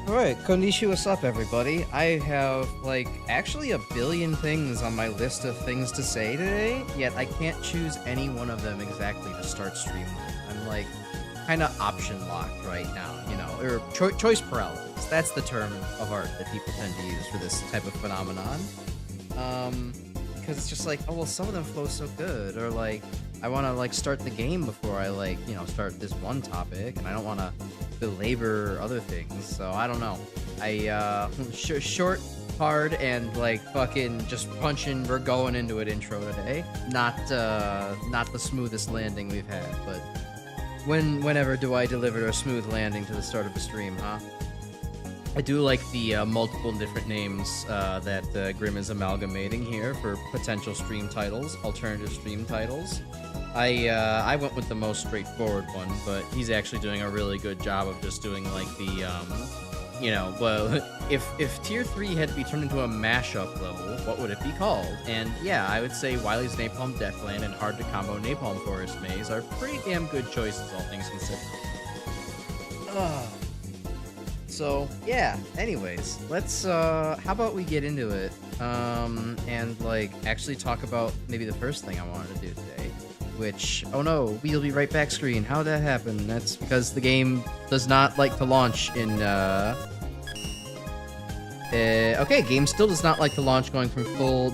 Alright, konnichiwa, what's up, everybody? I have, like, actually a billion things on my list of things to say today, yet I can't choose any one of them exactly to start stream with. I'm, like, kind of option locked right now, you know, or choice paralysis. That's the term of art that people tend to use for this type of phenomenon. Because it's just like, oh, well, some of them flow so good, or, like, I want to, like, start the game before I, like, you know, start this one topic, and I don't want to belabor other things, so I don't know. Short, hard, and, like, fucking just punching, we're going into it intro today. Not the smoothest landing we've had, but whenever do I deliver a smooth landing to the start of a stream, huh? I do like the multiple different names that Grim is amalgamating here for potential stream titles, alternative stream titles. I went with the most straightforward one, but he's actually doing a really good job of just doing, like, the, you know, well, if Tier 3 had to be turned into a mashup level, what would it be called? And yeah, I would say Wily's Napalm Deathland and Hard to Combo Napalm Forest Maze are pretty damn good choices, all things considered. So, yeah, anyways, let's, how about we get into it, and, like, actually talk about maybe the first thing I wanted to do today, which, oh no, we'll be right back screen. How'd that happen? That's because the game does not like to launch in, okay, game still does not like to launch going from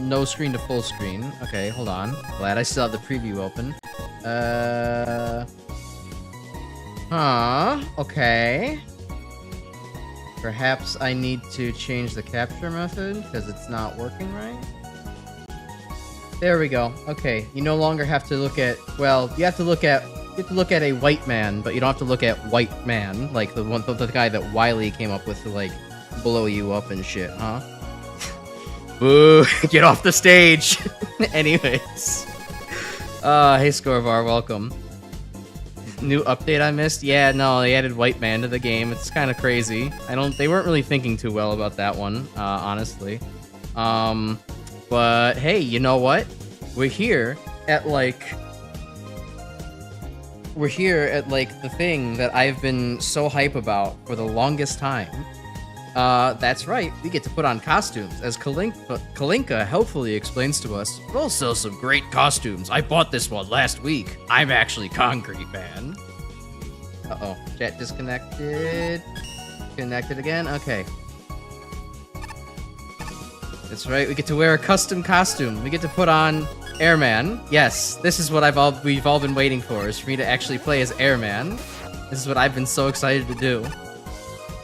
no screen to full screen. Okay, hold on. Glad I still have the preview open. Okay. Perhaps I need to change the capture method because it's not working right. There we go. Okay, you no longer have to look at, well, you have to look at a white man, but you don't have to look at white man, like the guy that Wily came up with to, like, blow you up and shit, huh? Boo! Get off the stage! Anyways. Hey Scorvar, welcome. New update I missed? Yeah, no, they added white man to the game. It's kind of crazy. They weren't really thinking too well about that one, honestly. But hey, you know what? We're here at like the thing that I've been so hype about for the longest time. That's right, we get to put on costumes, as Kalinka helpfully explains to us. We'll sell some great costumes. I bought this one last week. I'm actually Concrete Man. Uh-oh, chat disconnected. Connected again? Okay. That's right, we get to wear a custom costume. We get to put on Airman. Yes, this is what we've all been waiting for, is for me to actually play as Airman. This is what I've been so excited to do.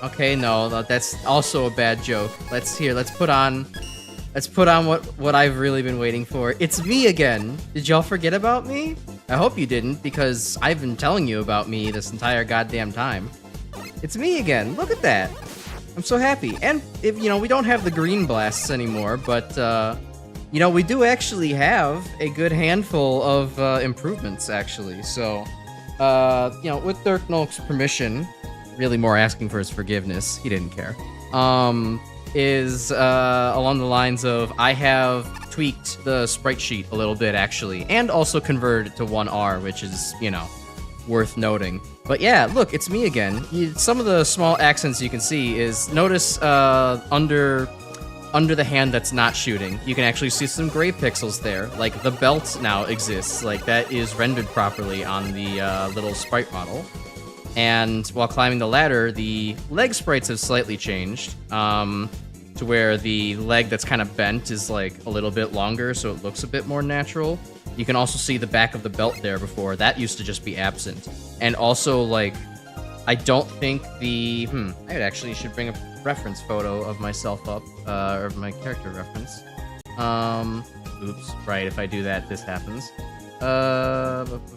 Okay, no, that's also a bad joke. Let's put on what I've really been waiting for. It's me again. Did y'all forget about me? I hope you didn't, because I've been telling you about me this entire goddamn time. It's me again. Look at that. I'm so happy. And if you know, we don't have the green blasts anymore, but you know, we do actually have a good handful of improvements actually. So, you know, with Dirk Nolk's permission, really more asking for his forgiveness, he didn't care, is along the lines of, I have tweaked the sprite sheet a little bit, actually, and also converted it to 1R, which is, you know, worth noting. But yeah, look, it's me again. Some of the small accents you can see is, notice under the hand that's not shooting, you can actually see some gray pixels there. Like, the belt now exists, like, that is rendered properly on the little sprite model. And while climbing the ladder, the leg sprites have slightly changed, to where the leg that's kind of bent is, like, a little bit longer, so it looks a bit more natural. You can also see the back of the belt there before. That used to just be absent. And also, like, I don't think the... I actually should bring a reference photo of myself up, or my character reference. Oops, right, if I do that, this happens. Steroid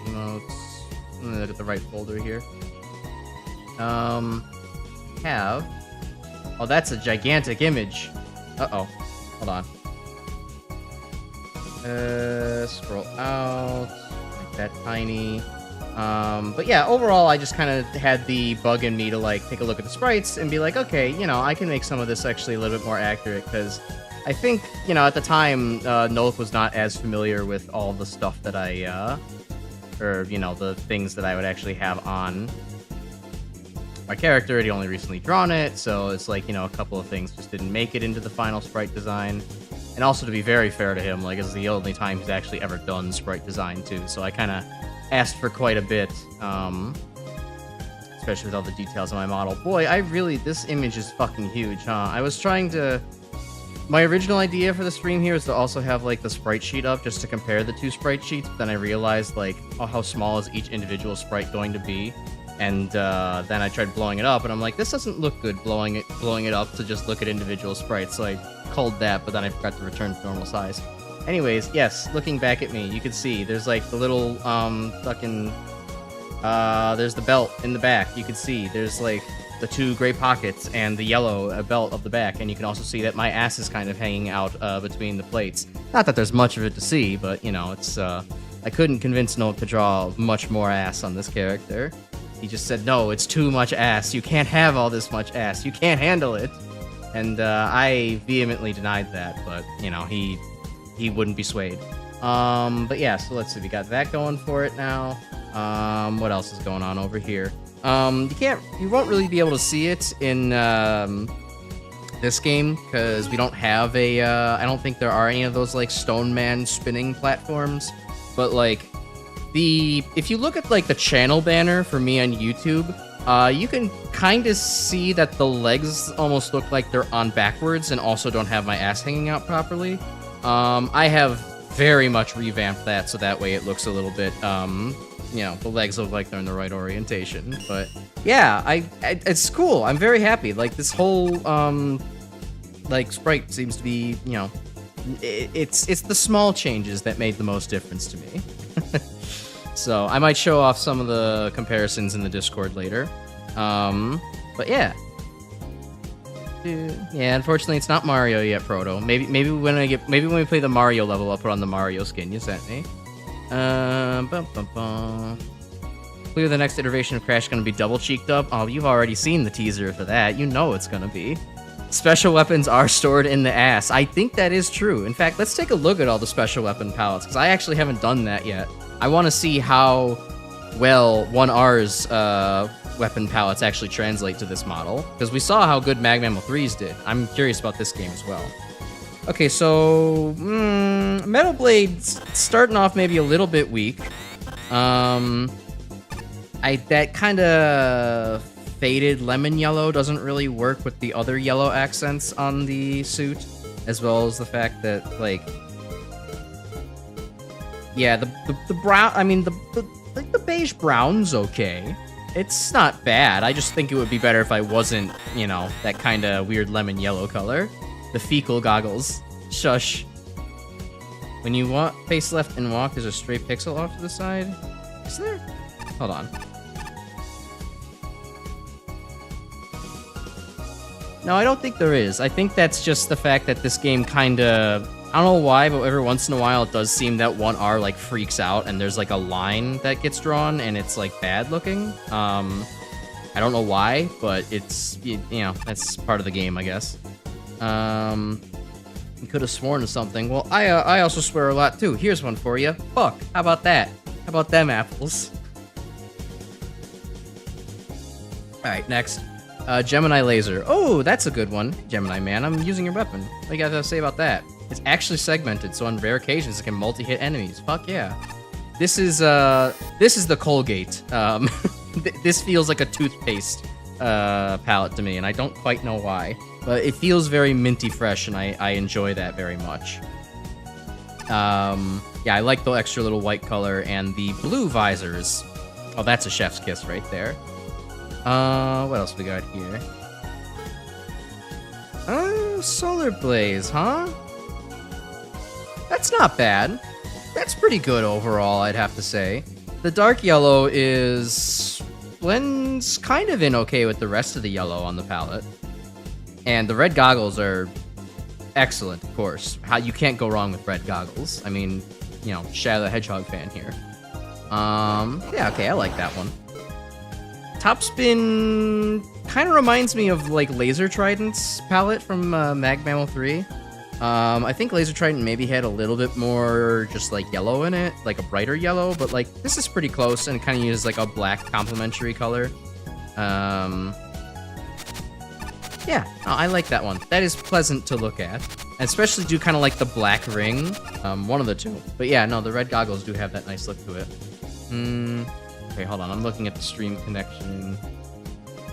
emotes... I'm gonna look at the right folder here. Have... Oh, that's a gigantic image. Uh-oh. Hold on. Scroll out. Make that tiny. But yeah, overall, I just kind of had the bug in me to, like, take a look at the sprites and be like, okay, you know, I can make some of this actually a little bit more accurate, because I think, you know, at the time, Nolk was not as familiar with all the stuff that I, or, you know, the things that I would actually have on. my character. He'd only recently drawn it, so it's like, you know, a couple of things just didn't make it into the final sprite design. And also, to be very fair to him, like, it's the only time he's actually ever done sprite design, too. So I kind of asked for quite a bit, especially with all the details on my model. Boy, this image is fucking huge, huh? I was trying to... My original idea for the stream here is to also have, like, the sprite sheet up just to compare the two sprite sheets, but then I realized, like, oh, how small is each individual sprite going to be? And then I tried blowing it up, and I'm like, this doesn't look good blowing it up to just look at individual sprites, so I culled that, but then I forgot to return to normal size. Anyways, yes, looking back at me, you can see there's, like, the little, there's the belt in the back. You can see there's, like, the two gray pockets and the yellow belt of the back, and you can also see that my ass is kind of hanging out between the plates. Not that there's much of it to see, but, you know, it's, I couldn't convince Note to draw much more ass on this character. He just said, no, it's too much ass. You can't have all this much ass. You can't handle it. And I vehemently denied that, but, you know, he wouldn't be swayed. But yeah, so let's see. We got that going for it now. What else is going on over here? You won't really be able to see it in this game because we don't have I don't think there are any of those, like, Stone Man spinning platforms. But, like, if you look at, like, the channel banner for me on YouTube, you can kind of see that the legs almost look like they're on backwards and also don't have my ass hanging out properly. I have very much revamped that so that way it looks a little bit, you know, the legs look like they're in the right orientation. But yeah, it's cool. I'm very happy. Like, this whole, like, sprite seems to be, you know, it's the small changes that made the most difference to me. So I might show off some of the comparisons in the Discord later. But yeah. Yeah, unfortunately it's not Mario yet, Proto. Maybe when we play the Mario level, I'll put on the Mario skin you sent me. Clear the next iteration of Crash gonna be double cheeked up. Oh, you've already seen the teaser for that. You know it's gonna be. Special weapons are stored in the ass. I think that is true. In fact, let's take a look at all the special weapon palettes, because I actually haven't done that yet. I want to see how well 1R's weapon palettes actually translate to this model, because we saw how good MaGMML 3's did. I'm curious about this game as well. Okay, so Metal Blade's starting off maybe a little bit weak. That kind of faded lemon yellow doesn't really work with the other yellow accents on the suit, as well as the fact that, like, yeah, the brown, I mean, the beige brown's okay. It's not bad. I just think it would be better if I wasn't, you know, that kind of weird lemon yellow color. The fecal goggles. Shush. When you face left and walk, there's a stray pixel off to the side. Is there? Hold on. No, I don't think there is. I think that's just the fact that this game kind of... I don't know why, but every once in a while it does seem that 1R, like, freaks out and there's, like, a line that gets drawn and it's, like, bad looking. I don't know why, but it's, you know, that's part of the game, I guess. You could have sworn to something. Well, I also swear a lot, too. Here's one for you. Fuck. How about that? How about them apples? Alright, next. Gemini Laser. Oh, that's a good one. Gemini Man, I'm using your weapon. What do you gotta say about that? It's actually segmented, so on rare occasions it can multi-hit enemies. Fuck yeah. This is the Colgate. This feels like a toothpaste palette to me, and I don't quite know why. But it feels very minty fresh, and I enjoy that very much. Yeah, I like the extra little white color and the blue visors. Oh, that's a chef's kiss right there. What else we got here? Solar Blaze, huh? That's not bad. That's pretty good overall, I'd have to say. The dark yellow blends kind of in okay with the rest of the yellow on the palette. And the red goggles are excellent, of course. You can't go wrong with red goggles. I mean, you know, Shadow the Hedgehog fan here. Yeah, okay, I like that one. Topspin kind of reminds me of, like, Laser Trident's palette from MaGMML 3. I think Laser Trident maybe had a little bit more just, like, yellow in it, like a brighter yellow, but, like, this is pretty close and kind of uses, like, a black complementary color. Yeah, no, I like that one. That is pleasant to look at. And especially do kind of like the black ring. One of the two. But yeah, no, the red goggles do have that nice look to it. Okay, hold on. I'm looking at the stream connection.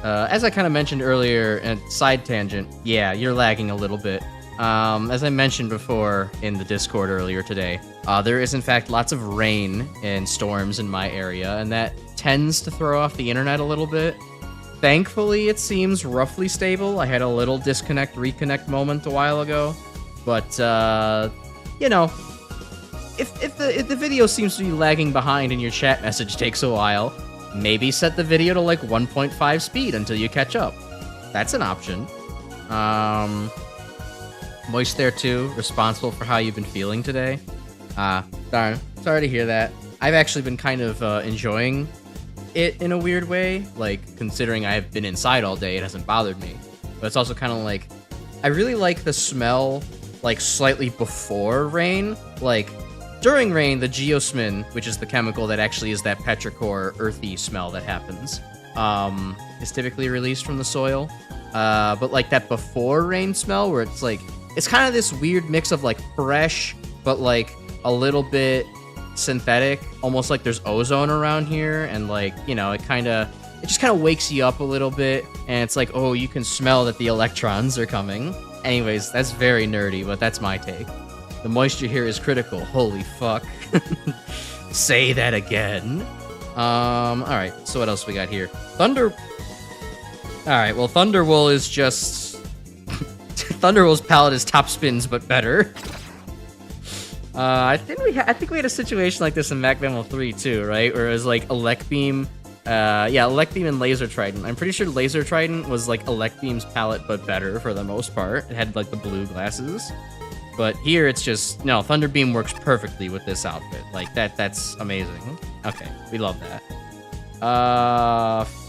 As I kind of mentioned earlier, and side tangent, yeah, you're lagging a little bit. As I mentioned before in the Discord earlier today, there is in fact lots of rain and storms in my area, and that tends to throw off the internet a little bit. Thankfully, it seems roughly stable. I had a little disconnect, reconnect moment a while ago, but, you know, if the video seems to be lagging behind and your chat message takes a while, maybe set the video to like 1.5 speed until you catch up. That's an option. Moist there too, responsible for how you've been feeling today. Darn, sorry to hear that. I've actually been kind of enjoying it in a weird way, like considering I've been inside all day, it hasn't bothered me. But it's also kind of like, I really like the smell, like slightly before rain. Like during rain, the geosmin, which is the chemical that actually is that petrichor earthy smell that happens, is typically released from the soil. But like that before rain smell, where it's like, it's kind of this weird mix of like fresh, but like a little bit synthetic, almost like there's ozone around here, and like, you know, it just kind of wakes you up a little bit, and it's like, oh, you can smell that the electrons are coming. Anyways, that's very nerdy, but that's my take. The moisture here is critical. Holy fuck. Say that again. Alright, so what else we got here? Thunder... Alright, well, Thunderwool is just... Thunderwool's palette is top spins, but better. I think we had a situation like this in MaGMML 3 too, right? Where it was like Elect Beam, Elect Beam and Laser Trident. I'm pretty sure Laser Trident was like Elect Beam's palette, but better for the most part. It had like the blue glasses, but here it's just no. Thunder Beam works perfectly with this outfit. Like that's amazing. Okay, we love that.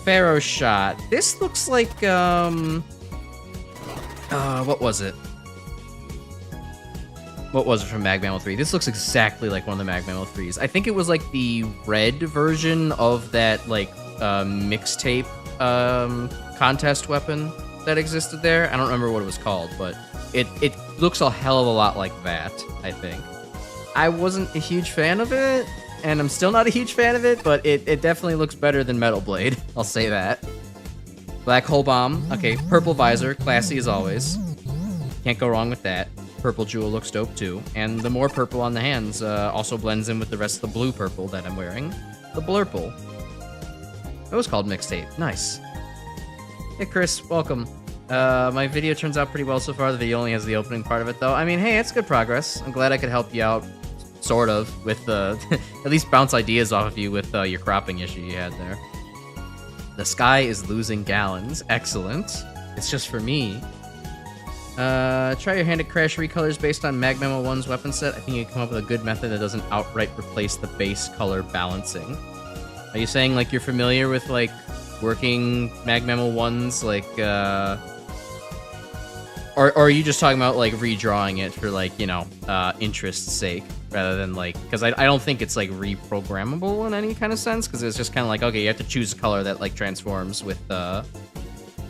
Pharaoh Shot. This looks like what was it? What was it from MaGMML 3? This looks exactly like one of the MaGMML 3s. I think it was like the red version of that like mixtape contest weapon that existed there. I don't remember what it was called, but it looks a hell of a lot like that, I think. I wasn't a huge fan of it, and I'm still not a huge fan of it, but it definitely looks better than Metal Blade. I'll say that. Black Hole Bomb. Okay, purple visor, classy as always. Can't go wrong with that. Purple jewel looks dope too, and the more purple on the hands also blends in with the rest of the blue purple that I'm wearing. The blurple. It was called mixtape. Nice. Hey Chris, welcome. My video turns out pretty well so far. The video only has the opening part of it though. I mean, hey, it's good progress. I'm glad I could help you out, sort of, with at least bounce ideas off of you with your cropping issue you had there. The sky is losing gallons. Excellent. It's just for me. Try your hand at Crash recolors based on MaGMML 1's weapon set. I think you can come up with a good method that doesn't outright replace the base color balancing. Are you saying like you're familiar with like working MaGMML 1's like or are you just talking about like redrawing it for like, you know, interest's sake rather than like, because I don't think it's like reprogrammable in any kind of sense, because it's just kind of like, okay, you have to choose a color that like transforms with the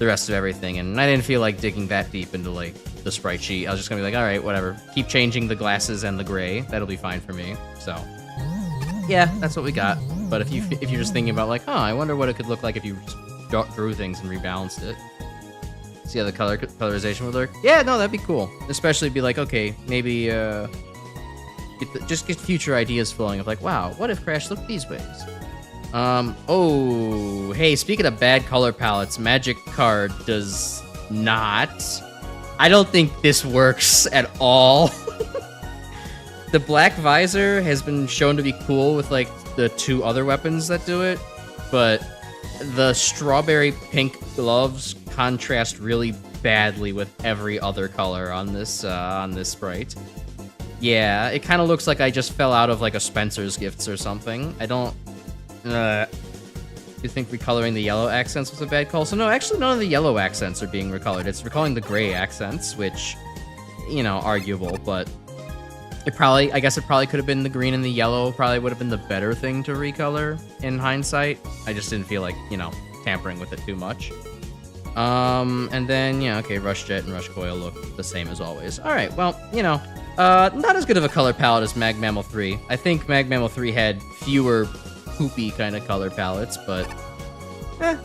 rest of everything, and I didn't feel like digging that deep into like the sprite sheet. I was just gonna be like, all right, whatever, keep changing the glasses and the gray, that'll be fine for me. So yeah, that's what we got. But if you're just thinking about like, I wonder what it could look like if you just drew things and rebalanced it, see how the colorization would look. Yeah, no, that'd be cool. Especially be like, okay, maybe just get future ideas flowing of like, wow, what if Crash looked these ways? Oh, hey, speaking of bad color palettes, Magic Card does not. I don't think this works at all. The black visor has been shown to be cool with, like, the two other weapons that do it, but the strawberry pink gloves contrast really badly with every other color on this sprite. Yeah, it kind of looks like I just fell out of, like, a Spencer's Gifts or something. I don't... you think recoloring the yellow accents was a bad call? So no, actually none of the yellow accents are being recolored. It's recalling the gray accents, which, you know, arguable, but I guess it probably could have been the green and the yellow probably would have been the better thing to recolor in hindsight. I just didn't feel like, you know, tampering with it too much. And then, yeah, okay, Rush Jet and Rush Coil look the same as always. Alright, well, you know, not as good of a color palette as MaGMML 3. I think MaGMML 3 had fewer poopy kind of color palettes, but,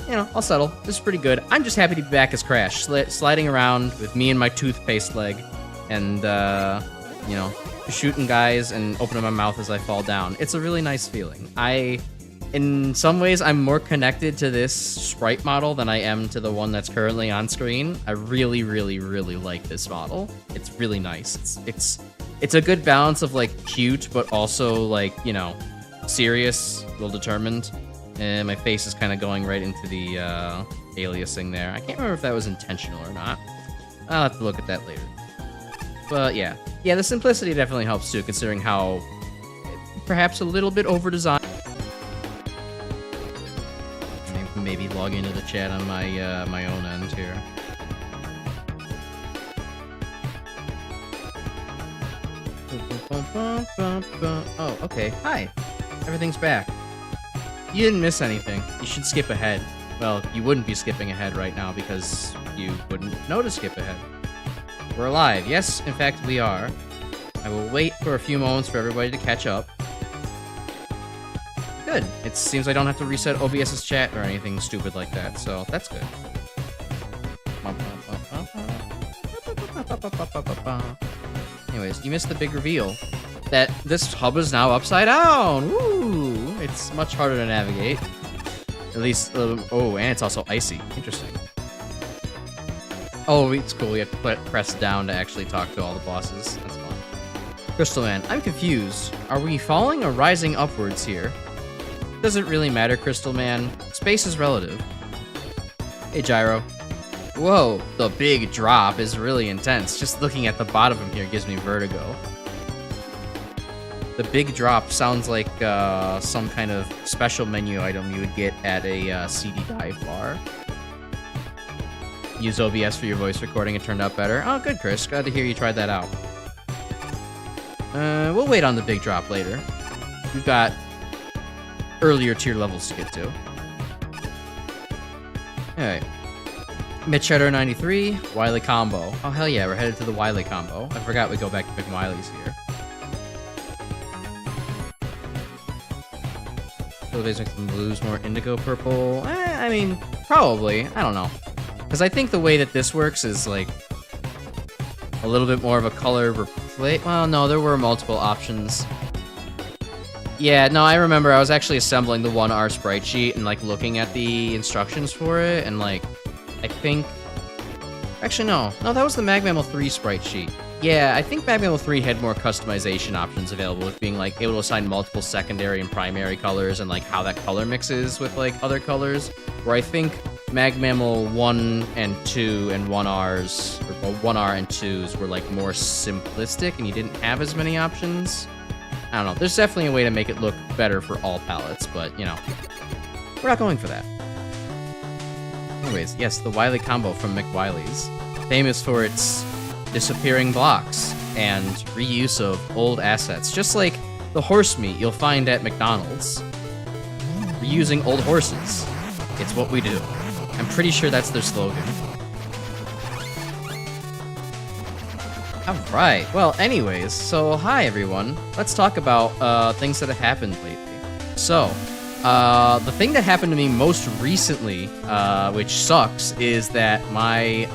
you know, I'll settle. This is pretty good. I'm just happy to be back as Crash, sliding around with me and my toothpaste leg, and, you know, shooting guys and opening my mouth as I fall down. It's a really nice feeling. In some ways, I'm more connected to this sprite model than I am to the one that's currently on screen. I really, really, really like this model. It's really nice. It's a good balance of, like, cute, but also, like, you know, serious, well-determined. And my face is kind of going right into the aliasing there. I can't remember if that was intentional or not. I'll have to look at that later. But, yeah. Yeah, the simplicity definitely helps, too, considering how perhaps a little bit over-designed. Maybe log into the chat on my my own end here. Oh, okay. Hi. Everything's back. You didn't miss anything. You should skip ahead. Well, you wouldn't be skipping ahead right now because you wouldn't know to skip ahead. We're alive. Yes, in fact, we are. I will wait for a few moments for everybody to catch up. Good. It seems I don't have to reset OBS's chat or anything stupid like that, so that's good. Anyways, you missed the big reveal that this hub is now upside down. Woo! It's much harder to navigate. At least, oh, and it's also icy. Interesting. Oh, it's cool. You have to press down to actually talk to all the bosses. That's fun. Crystal Man, I'm confused. Are we falling or rising upwards here? Doesn't really matter, Crystal Man. Space is relative. Hey, Gyro. Whoa, the big drop is really intense. Just looking at the bottom of here gives me vertigo. The big drop sounds like some kind of special menu item you would get at a CD dive bar. Use OBS for your voice recording. It turned out better. Oh, good, Chris. Glad to hear you tried that out. We'll wait on the big drop later. We've got earlier tier levels to get to. Alright. MidShadow93, Wily combo. Oh, hell yeah, we're headed to the Wily combo. I forgot we go back to McWiley's here. So these make them blues more indigo purple. I mean, probably. I don't know. Because I think the way that this works is, like, a little bit more of a color replay. Well, no, there were multiple options. Yeah, no, I remember I was actually assembling the 1R sprite sheet and, like, looking at the instructions for it, and, like, I think... Actually, no. No, that was the MaGMML 3 sprite sheet. Yeah, I think MaGMML 3 had more customization options available with being, like, able to assign multiple secondary and primary colors and, like, how that color mixes with, like, other colors. Where I think MaGMML 1 and 2 and 1Rs, or 1R and 2s were, like, more simplistic and you didn't have as many options. I don't know. There's definitely a way to make it look better for all palettes, but, you know, we're not going for that. Anyways, yes, the Wily combo from McWiley's. Famous for its disappearing blocks and reuse of old assets, just like the horse meat you'll find at McDonald's. Reusing old horses. It's what we do. I'm pretty sure that's their slogan. Alright, well, anyways, so hi everyone. Let's talk about things that have happened lately. So, the thing that happened to me most recently, which sucks, is that my,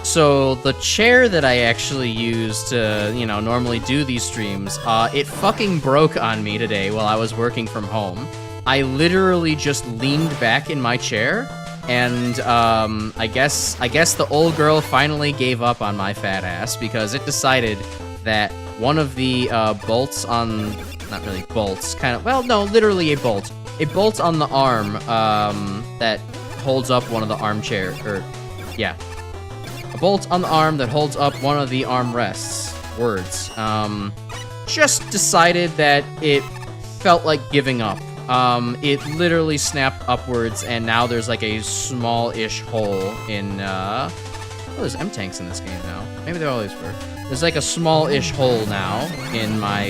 so the chair that I actually use to, you know, normally do these streams, it fucking broke on me today while I was working from home. I literally just leaned back in my chair, and I guess the old girl finally gave up on my fat ass because it decided that one of the bolts on, not really bolts, kind of, well, no, literally a bolt on the arm that holds up one of the armchair, or yeah, a bolt on the arm that holds up one of the armrests. Words. Just decided that it felt like giving up. It literally snapped upwards, and now there's like a small-ish hole in, oh, there's M-tanks in this game now. Maybe there always were. There's like a small-ish hole now in my,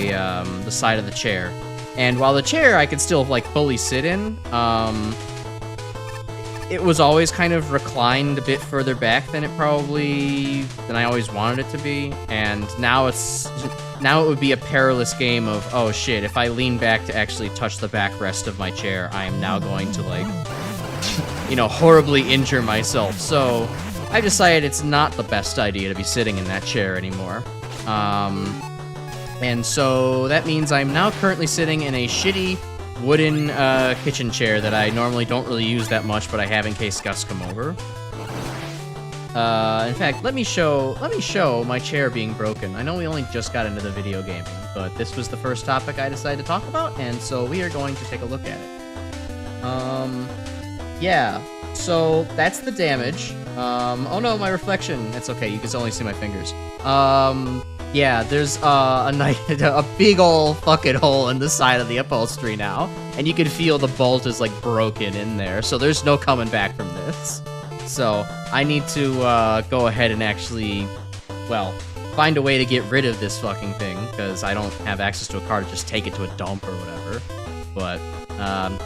the side of the chair. And while the chair I could still, like, fully sit in, it was always kind of reclined a bit further back than I always wanted it to be, and now it would be a perilous game of, oh shit, if I lean back to actually touch the backrest of my chair, I am now going to, like, you know, horribly injure myself. So I decided it's not the best idea to be sitting in that chair anymore. And so that means I'm now currently sitting in a shitty wooden kitchen chair that I normally don't really use that much, but I have in case guests come over. In fact, let me show my chair being broken. I know we only just got into the video gaming, but this was the first topic I decided to talk about, and so we are going to take a look at it. Yeah, so that's the damage. Oh no, my reflection. It's okay, you can only see my fingers. Yeah, there's a big ol' fucking hole in the side of the upholstery now, and you can feel the bolt is like broken in there, so there's no coming back from this. So I need to go ahead and actually, well, find a way to get rid of this fucking thing, because I don't have access to a car to just take it to a dump or whatever. But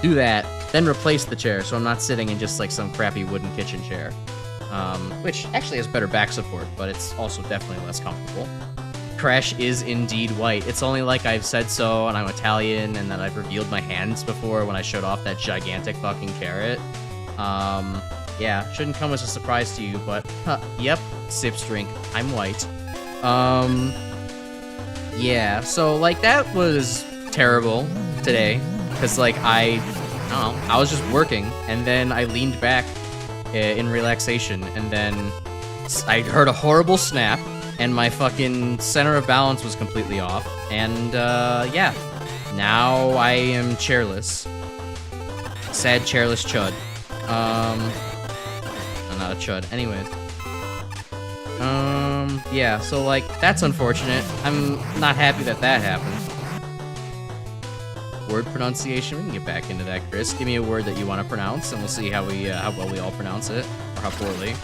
do that, then replace the chair, so I'm not sitting in just like some crappy wooden kitchen chair, which actually has better back support, but it's also definitely less comfortable. Crash is indeed white. It's only like I've said so, and I'm Italian, and that I've revealed my hands before when I showed off that gigantic fucking carrot. Yeah, shouldn't come as a surprise to you, but, yep, sips drink. I'm white. Yeah, so, like, that was terrible today, because, like, I don't know, I was just working, and then I leaned back in relaxation, and then I heard a horrible snap, and my fucking center of balance was completely off, and, yeah, now I am chairless. Sad chairless chud. I'm not a chud. Anyways. Yeah, so, like, that's unfortunate. I'm not happy that that happened. Word pronunciation, we can get back into that, Chris. Give me a word that you want to pronounce, and we'll see how well we all pronounce it, or how poorly.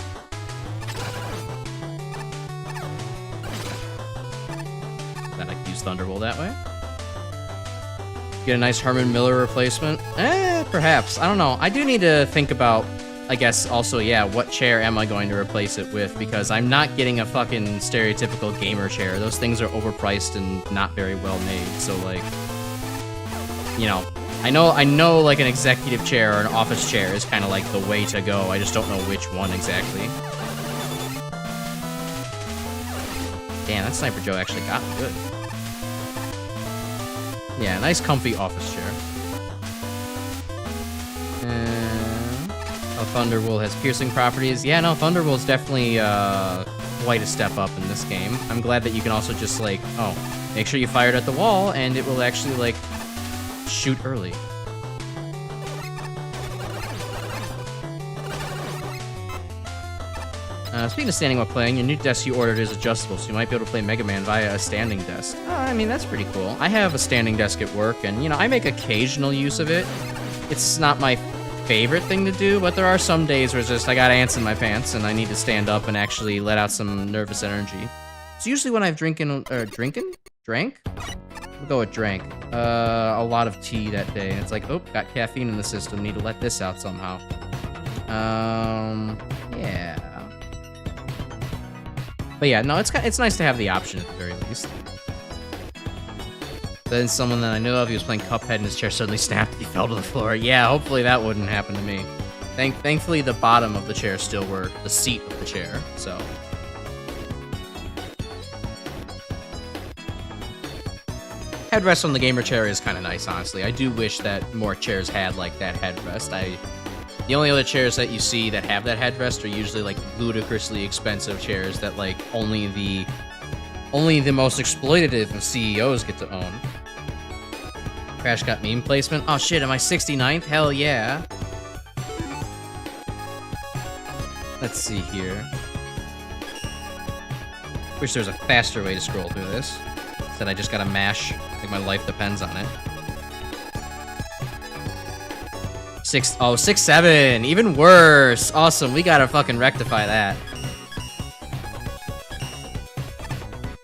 I can use Thunderbolt that way. Get a nice Herman Miller replacement. Perhaps. I don't know. I do need to think about, I guess, also, yeah, what chair am I going to replace it with? Because I'm not getting a fucking stereotypical gamer chair. Those things are overpriced and not very well made. So, like, you know, I know, like, an executive chair or an office chair is kind of like the way to go. I just don't know which one exactly. Damn, that Sniper Joe actually got me good. Yeah, nice comfy office chair. Oh, Thunderbolt has piercing properties. Yeah, no, Thunderbolt's definitely quite a step up in this game. I'm glad that you can also just, like, oh, make sure you fire it at the wall, and it will actually, like, shoot early. Speaking of standing while playing, your new desk you ordered is adjustable, so you might be able to play Mega Man via a standing desk. I mean, that's pretty cool. I have a standing desk at work, and, you know, I make occasional use of it. It's not my favorite thing to do, but there are some days where it's just, I got ants in my pants, and I need to stand up and actually let out some nervous energy. So usually when I've drank? We'll go with drank. A lot of tea that day, and it's like, oh, got caffeine in the system, need to let this out somehow. Yeah. But yeah, no, it's nice to have the option at the very least. Then someone that I know of, he was playing Cuphead and his chair suddenly snapped, he fell to the floor. Yeah, hopefully that wouldn't happen to me. Thankfully the bottom of the chair still worked, the seat of the chair, so. Headrest on the gamer chair is kind of nice, honestly. I do wish that more chairs had, like, that headrest. The only other chairs that you see that have that headrest are usually, like, ludicrously expensive chairs that, like, only the most exploitative of CEOs get to own. Crash got meme placement. Oh shit, am I 69th? Hell yeah. Let's see here. Wish there was a faster way to scroll through this. Instead I just gotta mash, like my life depends on it. 6-7, even worse. Awesome, we gotta fucking rectify that.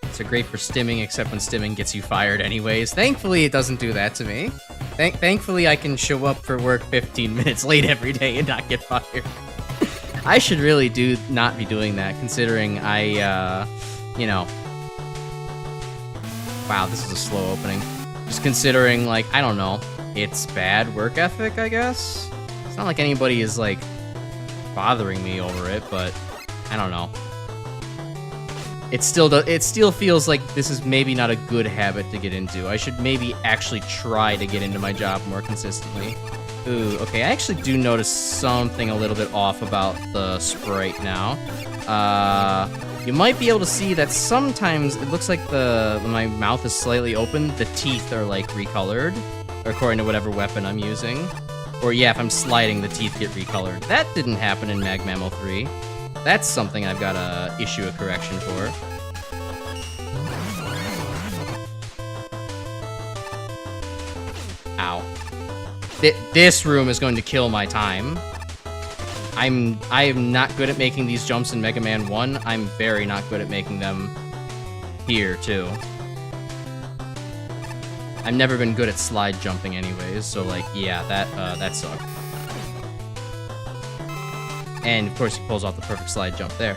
It's great for stimming, except when stimming gets you fired anyways. Thankfully, it doesn't do that to me. Thankfully, I can show up for work 15 minutes late every day and not get fired. I should really not be doing that, considering I, you know... Wow, this is a slow opening. Just considering, like, I don't know, it's bad work ethic, I guess? It's not like anybody is, like, bothering me over it, but I don't know. It still feels like this is maybe not a good habit to get into. I should maybe actually try to get into my job more consistently. Ooh, okay, I actually do notice something a little bit off about the sprite now. You might be able to see that sometimes it looks like when my mouth is slightly open, the teeth are like recolored, according to whatever weapon I'm using. Or yeah, if I'm sliding, the teeth get recolored. That didn't happen in MaGMML 3. That's something I've got to issue a correction for. Ow. This room is going to kill my time. I am not good at making these jumps in Mega Man 1. I'm very not good at making them here, too. I've never been good at slide jumping anyways, so, like, yeah, that sucked. And, of course, he pulls off the perfect slide jump there.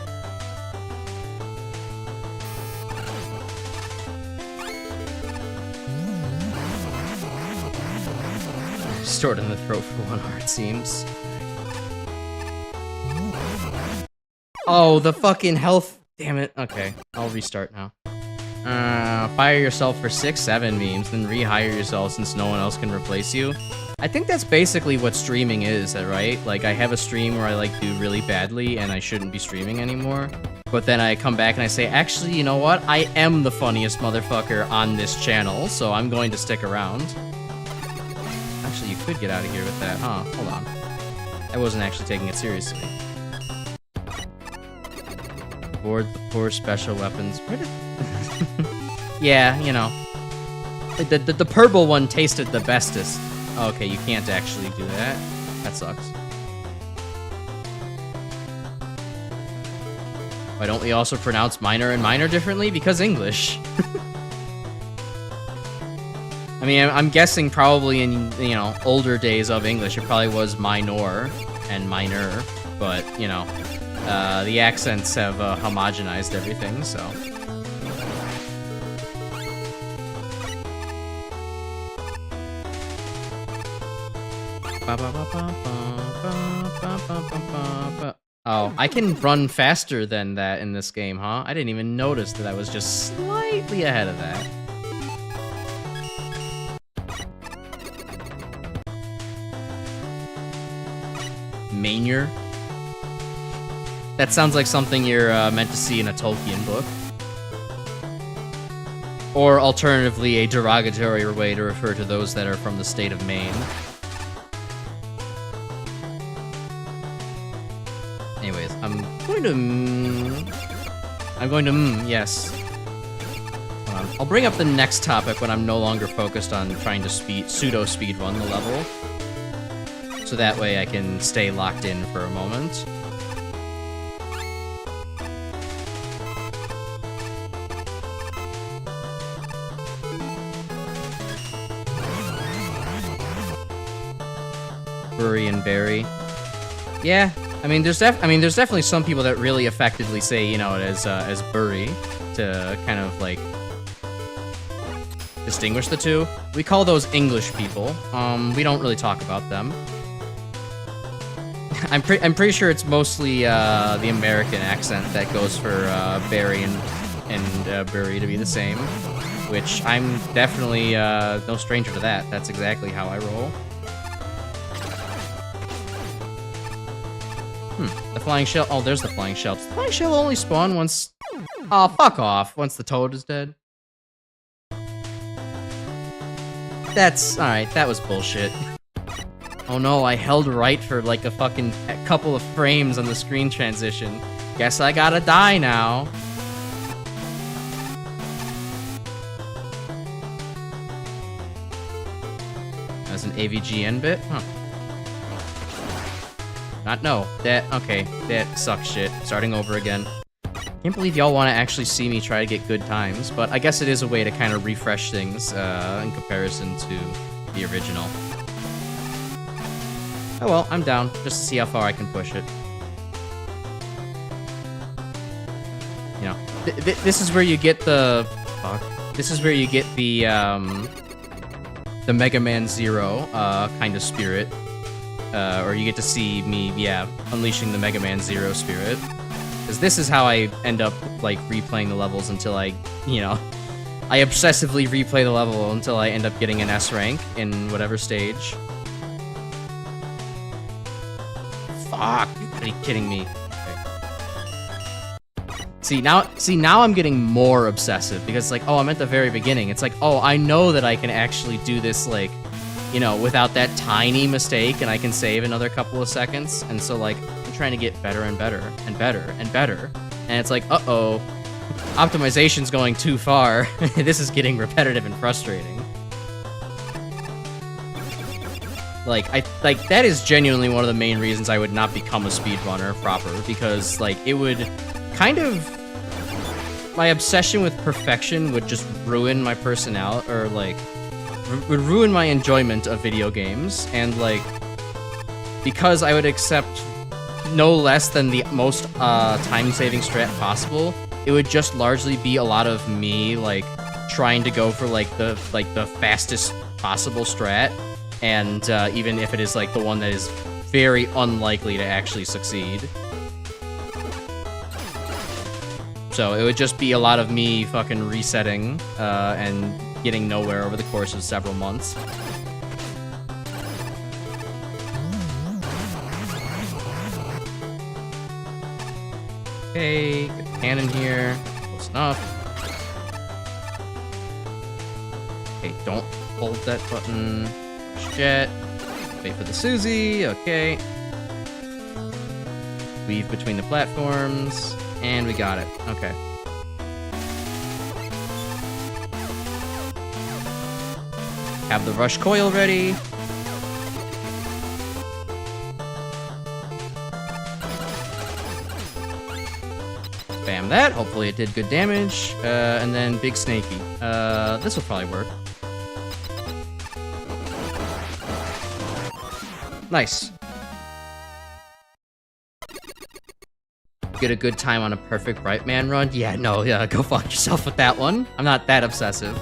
Stored in the throat for 1 heart, seems. Oh, the fucking health. Damn it. Okay, I'll restart now. Fire yourself for 6-7 memes, then rehire yourself since no one else can replace you. I think that's basically what streaming is, right? Like, I have a stream where I, like, do really badly and I shouldn't be streaming anymore. But then I come back and I say, actually, you know what? I am the funniest motherfucker on this channel, so I'm going to stick around. Actually, you could get out of here with that, huh? Hold on. I wasn't actually taking it seriously. Board the poor special weapons. Where did... Yeah, you know. The purple one tasted the bestest. Oh, okay, you can't actually do that. That sucks. Why don't we also pronounce minor and minor differently? Because English. I mean, I'm guessing probably in, you know, older days of English, it probably was minor and minor, but, you know, the accents have homogenized everything, so. Oh, I can run faster than that in this game, huh? I didn't even notice that I was just slightly ahead of that. Manier? That sounds like something you're meant to see in a Tolkien book. Or alternatively, a derogatory way to refer to those that are from the state of Maine. Anyways, I'm going to yes. I'll bring up the next topic when I'm no longer focused on trying to pseudo speedrun the level. So that way I can stay locked in for a moment. Bury and bury. Yeah, I mean, there's definitely some people that really effectively say, you know, it as bury to kind of like distinguish the two. We call those English people. We don't really talk about them. I'm pretty sure it's mostly the American accent that goes for bury and bury to be the same, which I'm definitely no stranger to that. That's exactly how I roll. The flying shell. Oh, there's the flying shell. Does the flying shell only spawn once? Oh, fuck off. Once the toad is dead. That's alright. That was bullshit. Oh no, I held right for like a fucking couple of frames on the screen transition. Guess I gotta die now. That's an AVGN bit? Huh. No. Okay, that sucks shit. Starting over again. Can't believe y'all want to actually see me try to get good times, but I guess it is a way to kind of refresh things in comparison to the original. Oh well, I'm down, just to see how far I can push it. You know, this is where you get the... Fuck. This is where you get the Mega Man Zero kind of spirit. Or you get to see me, yeah, unleashing the Mega Man Zero spirit. Because this is how I end up, like, replaying the levels until I, you know... I obsessively replay the level until I end up getting an S rank in whatever stage. Fuck, are you kidding me? Okay. See, now I'm getting more obsessive, because, like, oh, I'm at the very beginning. It's like, oh, I know that I can actually do this, like, you know, without that tiny mistake, and I can save another couple of seconds, and so, like, I'm trying to get better and better, and better, and better, and it's like, uh-oh, optimization's going too far. This is getting repetitive and frustrating. Like, that is genuinely one of the main reasons I would not become a speedrunner proper, because, like, it would kind of... My obsession with perfection would just ruin my personality, or, like, would ruin my enjoyment of video games, and, like, because I would accept no less than the most time-saving strat possible, it would just largely be a lot of me, like, trying to go for, like, the fastest possible strat, and even if it is, like, the one that is very unlikely to actually succeed. So it would just be a lot of me fucking resetting and getting nowhere over the course of several months. Okay, get the cannon here. Close enough. Okay, don't hold that button. Jet. Wait for the Susie. Okay. Weave between the platforms. And we got it. Okay. Have the rush coil ready. Spam that. Hopefully it did good damage. And then Big Snaky. This will probably work. Nice. Get a good time on a perfect right man run? Yeah, no, yeah, go fuck yourself with that one. I'm not that obsessive.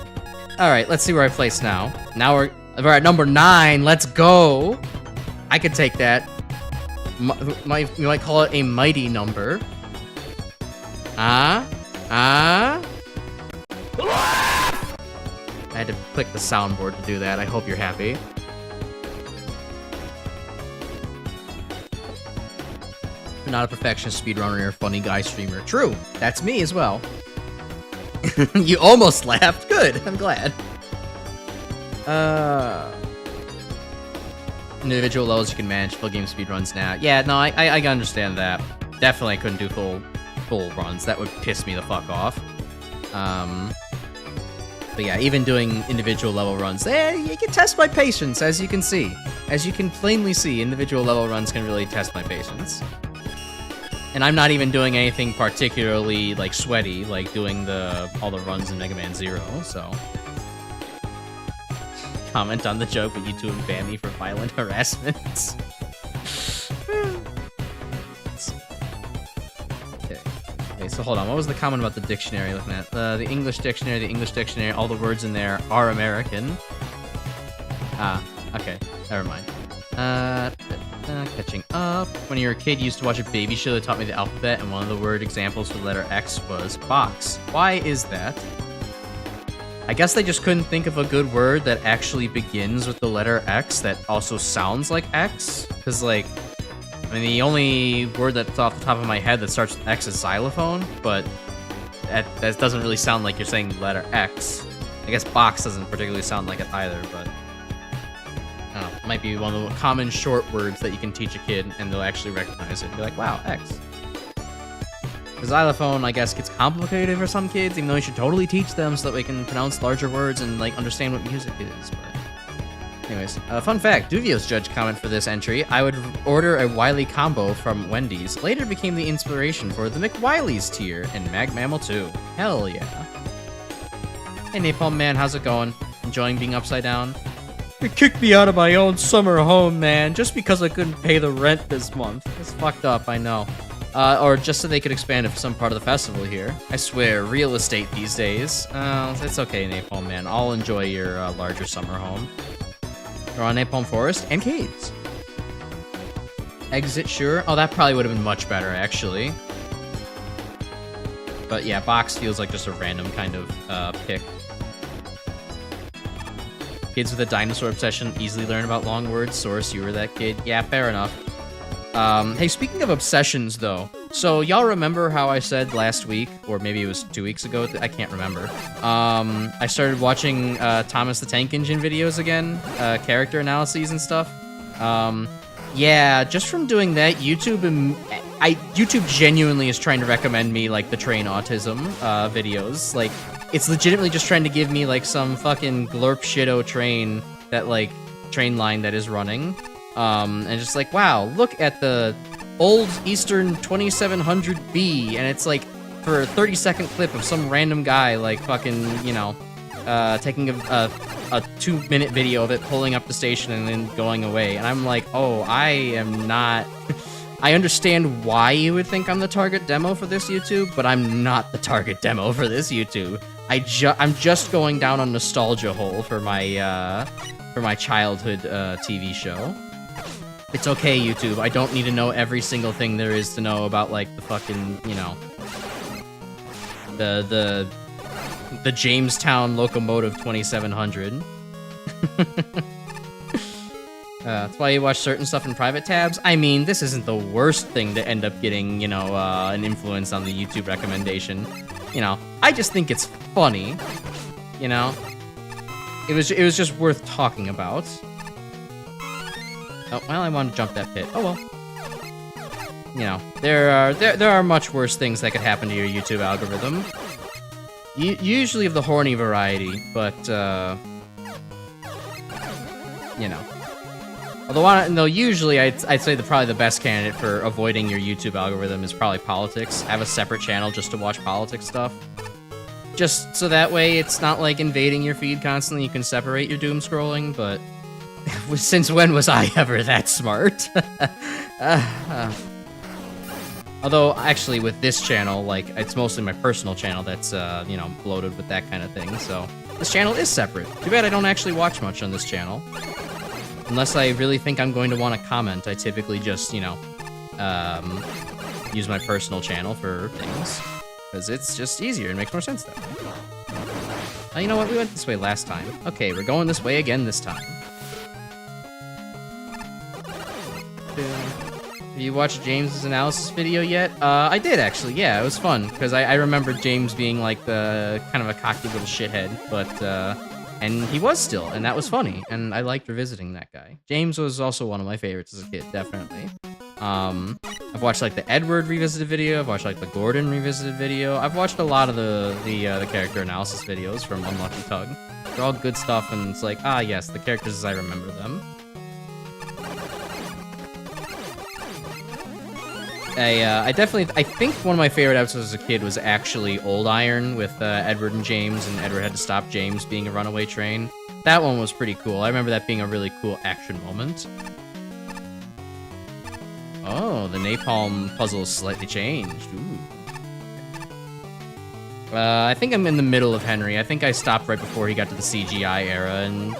Alright, let's see where I place now. Now we're at number 9. Let's go. I could take that. You might call it a mighty number. I had to click the soundboard to do that. I hope you're happy. You're not a perfectionist speedrunner, you're a funny guy streamer. True, that's me as well. You almost laughed. Good, I'm glad. Individual levels you can manage, full game speedruns now. Yeah, no, I understand that. Definitely couldn't do full runs. That would piss me the fuck off. But yeah, even doing individual level runs, you can test my patience, as you can see. As you can plainly see, individual level runs can really test my patience. And I'm not even doing anything particularly, like, sweaty, like doing all the runs in Mega Man Zero, so... Comment on the joke, but YouTube banned me for violent harassment. Okay, so hold on, what was the comment about the dictionary looking at? The English dictionary, all the words in there are American. Ah, okay, never mind. Catching up. When you were a kid, you used to watch a baby show that taught me the alphabet, and one of the word examples for the letter X was box. Why is that? I guess they just couldn't think of a good word that actually begins with the letter X that also sounds like X. Because, like, I mean, the only word that's off the top of my head that starts with X is xylophone, but that doesn't really sound like you're saying the letter X. I guess box doesn't particularly sound like it either, but... I don't know, it might be one of the common short words that you can teach a kid and they'll actually recognize it and be like, wow, X. The xylophone, I guess, gets complicated for some kids, even though you should totally teach them so that we can pronounce larger words and, like, understand what music is, but... Anyways, fun fact, Duvio's judge comment for this entry, I would order a Wiley combo from Wendy's, later became the inspiration for the McWiley's tier in MaGMML 2. Hell yeah. Hey Napalm Man, how's it going? Enjoying being upside down? They kicked me out of my own summer home, man, just because I couldn't pay the rent this month. It's fucked up, I know. Or just so they could expand it for some part of the festival here. I swear, real estate these days. It's okay, Napalm, man. I'll enjoy your larger summer home. We're on Napalm Forest and caves. Exit, sure. Oh, that probably would have been much better, actually. But yeah, box feels like just a random kind of pick. Kids with a dinosaur obsession easily learn about long words. Source, you were that kid. Yeah, fair enough. Hey, speaking of obsessions, though. So, y'all remember how I said last week, or maybe it was 2 weeks ago? I can't remember. I started watching Thomas the Tank Engine videos again, character analyses and stuff. Yeah, just from doing that, YouTube genuinely is trying to recommend me, like, the train autism videos. Like, it's legitimately just trying to give me, like, some fucking glorp shitto train that, like, train line that is running. And just like, wow, look at the old Eastern 2700B, and it's like, for a 30-second clip of some random guy, like, fucking, you know, taking a 2-minute video of it pulling up the station and then going away. And I'm like, oh, I am not... I understand why you would think I'm the target demo for this YouTube, but I'm not the target demo for this YouTube. I'm just going down a nostalgia hole for my childhood TV show. It's okay, YouTube. I don't need to know every single thing there is to know about, like, the fucking, you know, the Jamestown Locomotive 2700. That's why you watch certain stuff in private tabs. I mean, this isn't the worst thing to end up getting, you know, an influence on the YouTube recommendation. You know, I just think it's funny. You know, it was just worth talking about. Oh, well, I want to jump that pit. Oh, well. You know, there are much worse things that could happen to your YouTube algorithm. Usually of the horny variety, but, you know. Although usually I'd say probably the best candidate for avoiding your YouTube algorithm is probably politics. Have a separate channel just to watch politics stuff. Just so that way it's not, like, invading your feed constantly. You can separate your doom scrolling, but... Since when was I ever that smart? Although, actually, with this channel, like, it's mostly my personal channel that's, you know, bloated with that kind of thing, so... This channel is separate. Too bad I don't actually watch much on this channel. Unless I really think I'm going to want to comment, I typically just, you know, use my personal channel for things. Because it's just easier and makes more sense that way. You know what? We went this way last time. Okay, we're going this way again this time. Have you watched James's analysis video yet? I did, actually. Yeah, it was fun, because I remember James being, like, the kind of a cocky little shithead, but, and he was still, and that was funny, and I liked revisiting that guy. James was also one of my favorites as a kid, definitely. I've watched, like, the Edward revisited video, I've watched, like, the Gordon revisited video, I've watched a lot of the character analysis videos from Unlucky Tug. They're all good stuff, and it's like, ah, yes, the characters as I remember them. I think one of my favorite episodes as a kid was actually Old Iron with Edward and James, and Edward had to stop James being a runaway train. That one was pretty cool. I remember that being a really cool action moment. Oh, the napalm puzzle is slightly changed. Ooh. I think I'm in the middle of Henry. I think I stopped right before he got to the CGI era and,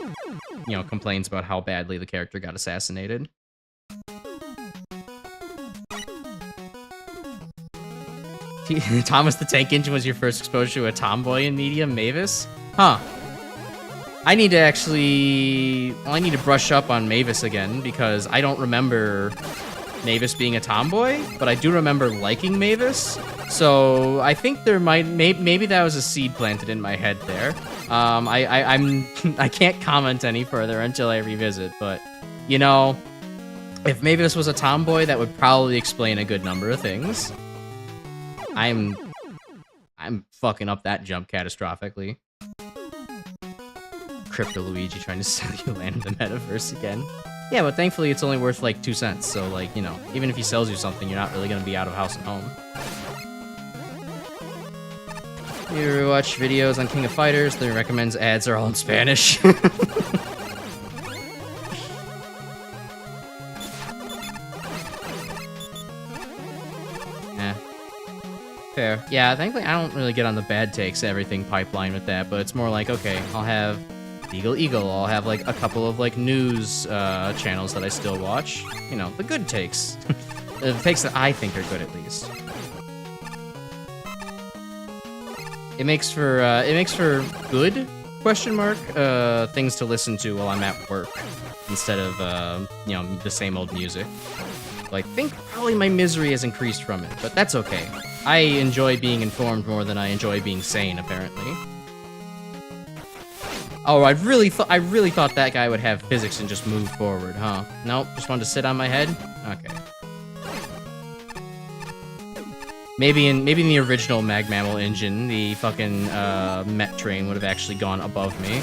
you know, complains about how badly the character got assassinated. Thomas the Tank Engine was your first exposure to a tomboy in media, Mavis? Huh. I need to brush up on Mavis again, because I don't remember Mavis being a tomboy, but I do remember liking Mavis, so I think there maybe that was a seed planted in my head there. I can't comment any further until I revisit, but, you know, if Mavis was a tomboy, that would probably explain a good number of things. I'm fucking up that jump catastrophically. Crypto Luigi trying to sell you land in the metaverse again. Yeah, but thankfully it's only worth like 2 cents, so like, you know, even if he sells you something, you're not really gonna be out of house and home. You ever watch videos on King of Fighters that recommends ads are all in Spanish? Fair. Yeah, thankfully I don't really get on the bad takes everything pipeline with that, but it's more like, okay, I'll have Eagle, I'll have like a couple of like news channels that I still watch. You know, the good takes. The takes that I think are good at least. It makes for good question mark things to listen to while I'm at work instead of you know, the same old music. So I think probably my misery has increased from it, but that's okay. I enjoy being informed more than I enjoy being sane, apparently. Oh, I really thought that guy would have physics and just move forward, huh? Nope, just wanted to sit on my head? Okay. Maybe in the original MaGMML engine, the fucking Met train would have actually gone above me.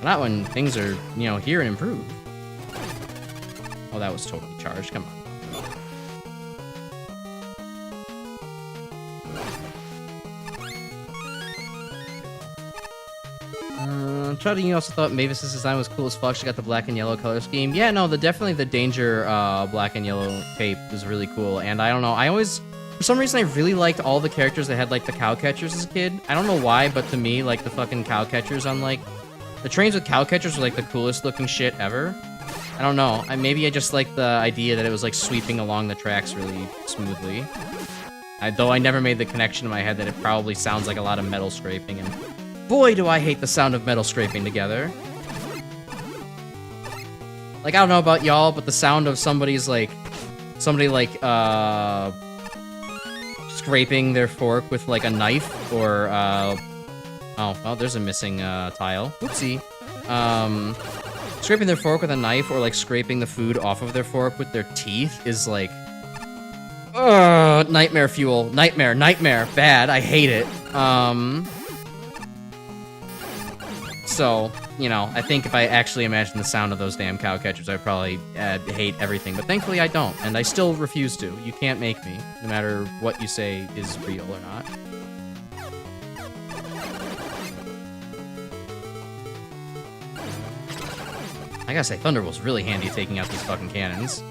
Not when things are, you know, here and improved. Oh, that was totally charged. Come on. Truddy also thought Mavis's design was cool as fuck. She got the black and yellow color scheme. Yeah, no, definitely the Danger black and yellow tape was really cool. And I don't know, I always, for some reason, I really liked all the characters that had like the cow catchers as a kid. I don't know why, but to me, like the fucking cow catchers on like the trains with cow catchers were like the coolest looking shit ever. I don't know. Maybe I just like the idea that it was like sweeping along the tracks really smoothly. Though I never made the connection in my head that it probably sounds like a lot of metal scraping, and boy, do I hate the sound of metal scraping together. Like, I don't know about y'all, but the sound of somebody scraping their fork with like a knife, or oh, well, there's a missing tile. Oopsie. Scraping their fork with a knife, or like scraping the food off of their fork with their teeth is like, nightmare fuel. Nightmare, bad. I hate it. So, you know, I think if I actually imagine the sound of those damn cow catchers, I'd probably hate everything. But thankfully I don't, and I still refuse to. You can't make me, no matter what you say is real or not. I gotta say, Thunderbolt's really handy taking out these fucking cannons.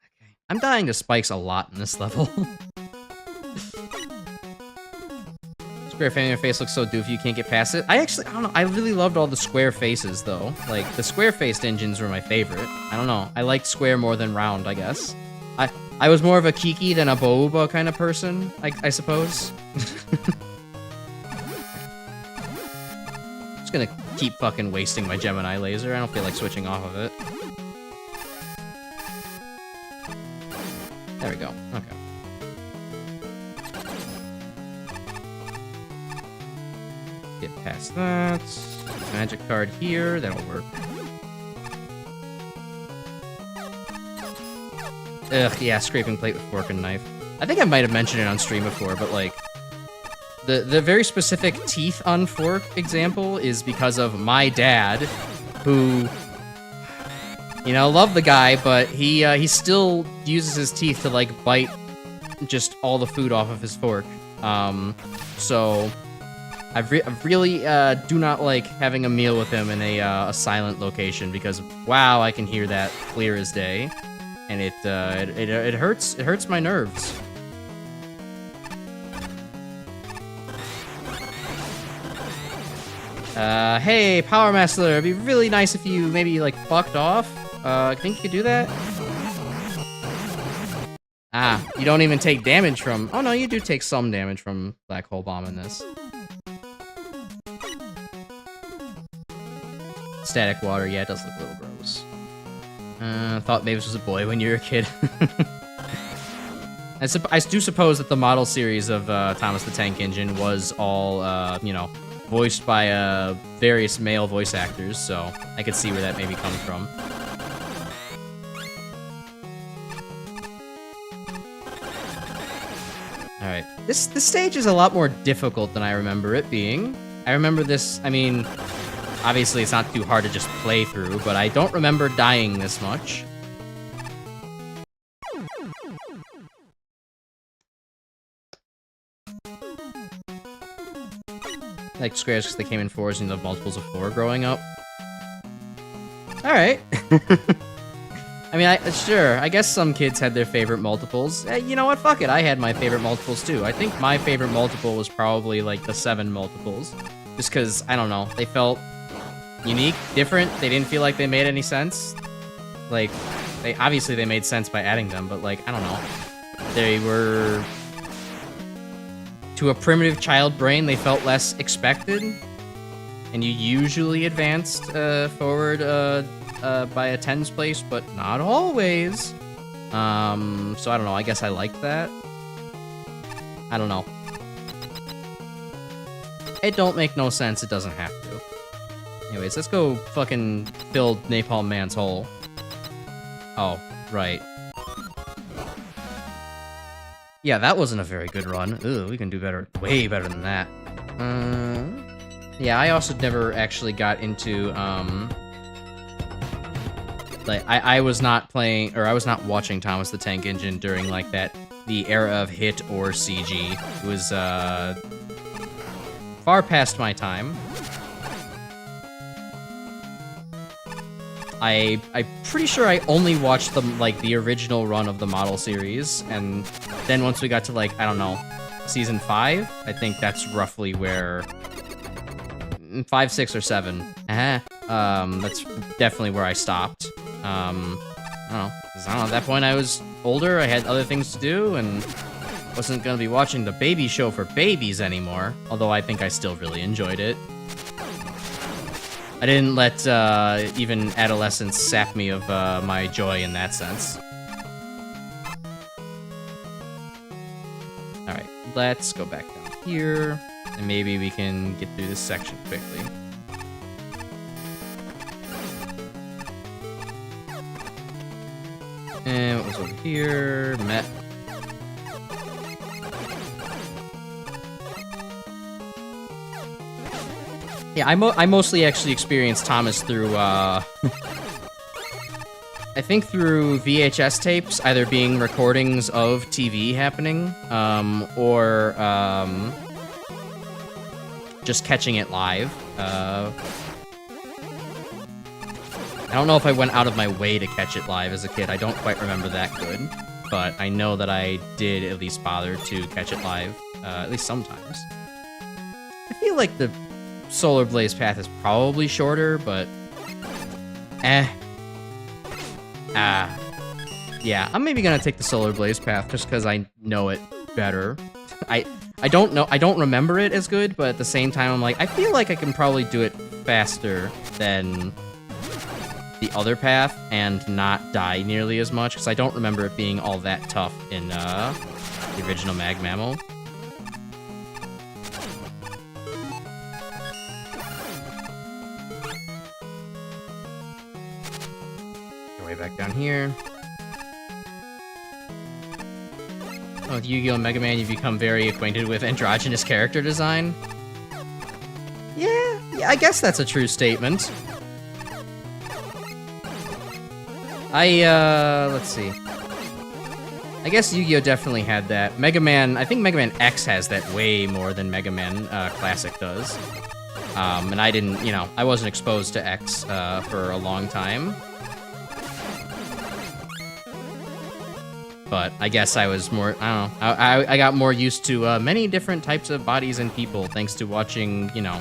Okay. I'm dying to spikes a lot in this level. Square family face looks so doofy you can't get past it. I don't know, I really loved all the square faces, though. Like, the square-faced engines were my favorite. I don't know, I liked square more than round, I guess. I was more of a Kiki than a Boba kind of person, I suppose. Gonna keep fucking wasting my Gemini laser. I don't feel like switching off of it. There we go. Okay. Get past that. Magic card here. That'll work. Ugh, yeah, scraping plate with fork and knife. I think I might have mentioned it on stream before, but like, the very specific teeth on fork example is because of my dad, who, you know, love the guy, but he still uses his teeth to like bite just all the food off of his fork. So I really do not like having a meal with him in a silent location, because wow, I can hear that clear as day, and it hurts my nerves. Hey, Power Master, it'd be really nice if you maybe, like, fucked off. Think you could do that? Ah, you don't even take damage from... Oh, no, you do take some damage from Black Hole Bomb in this. Static water, yeah, it does look a little gross. Thought Mavis was a boy when you were a kid. I do suppose that the model series of Thomas the Tank Engine was all, you know, voiced by various male voice actors, so I could see where that maybe comes from. Alright, this stage is a lot more difficult than I remember it being. I remember this, I mean, obviously it's not too hard to just play through, but I don't remember dying this much. Like squares because they came in fours and you have multiples of 4 growing up. Alright. I mean, sure, I guess some kids had their favorite multiples. You know what, fuck it, I had my favorite multiples too. I think my favorite multiple was probably like the 7 multiples. Just because, I don't know, they felt unique, different, they didn't feel like they made any sense. Like, obviously they made sense by adding them, but like, I don't know. They were... To a primitive child brain, they felt less expected. And you usually advanced forward by a tens place, but not always. So I don't know, I guess I like that. I don't know. It don't make no sense, it doesn't have to. Anyways, let's go fucking fill Napalm Man's hole. Oh, right. Yeah, that wasn't a very good run. Ugh, we can do better, way better than that. Yeah, I also never actually got into, like, I was not playing, or I was not watching Thomas the Tank Engine during, like, the era of hit or CG. It was, far past my time. I'm pretty sure I only watched the original run of the model series, and then once we got to, like, I don't know, season 5, I think that's roughly where... 5, 6, or 7. That's definitely where I stopped. I don't know, 'cause I don't know, at that point I was older, I had other things to do, and wasn't gonna be watching the baby show for babies anymore, although I think I still really enjoyed it. I didn't let even adolescence sap me of my joy in that sense. Alright, let's go back down here, and maybe we can get through this section quickly. And what was over here? Met. Yeah, I mostly actually experienced Thomas through, I think through VHS tapes, either being recordings of TV happening, or, just catching it live. I don't know if I went out of my way to catch it live as a kid. I don't quite remember that good, but I know that I did at least bother to catch it live, at least sometimes. I feel like the Solar Blaze path is probably shorter, but yeah, I'm maybe gonna take the Solar Blaze path just because I know it better. I don't remember it as good, but at the same time I'm like, I feel like I can probably do it faster than the other path and not die nearly as much, because I don't remember it being all that tough in the original MaGMML. Back down here. Oh, with Yu-Gi-Oh! Mega Man, you become very acquainted with androgynous character design. Yeah, I guess that's a true statement. Let's see. I guess Yu-Gi-Oh! Definitely had that. Mega Man, I think Mega Man X has that way more than Mega Man Classic does. And I didn't, you know, I wasn't exposed to X for a long time. But I guess I was more, I don't know, I got more used to many different types of bodies and people thanks to watching, you know,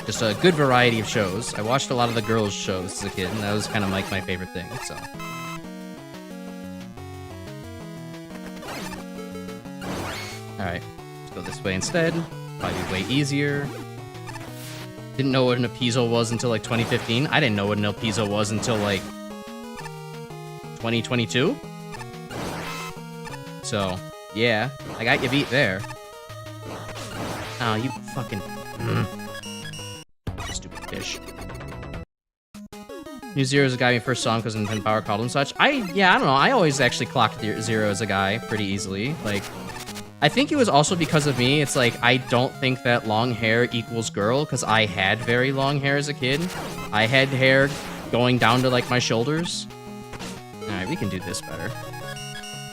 just a good variety of shows. I watched a lot of the girls' shows as a kid, and that was kind of like my favorite thing, so. Alright, let's go this way instead. Probably way easier. Didn't know what an Appeasal was until like 2015. I didn't know what an Appeasal was until like 2022? So, yeah, I got you beat there. Oh, you fucking... Stupid fish. New Zero is a guy when first saw him because Nintendo Power called him such. Yeah, I don't know, I always actually clocked Zero as a guy pretty easily. Like, I think it was also because of me. It's like, I don't think that long hair equals girl, because I had very long hair as a kid. I had hair going down to, like, my shoulders. Alright, we can do this better.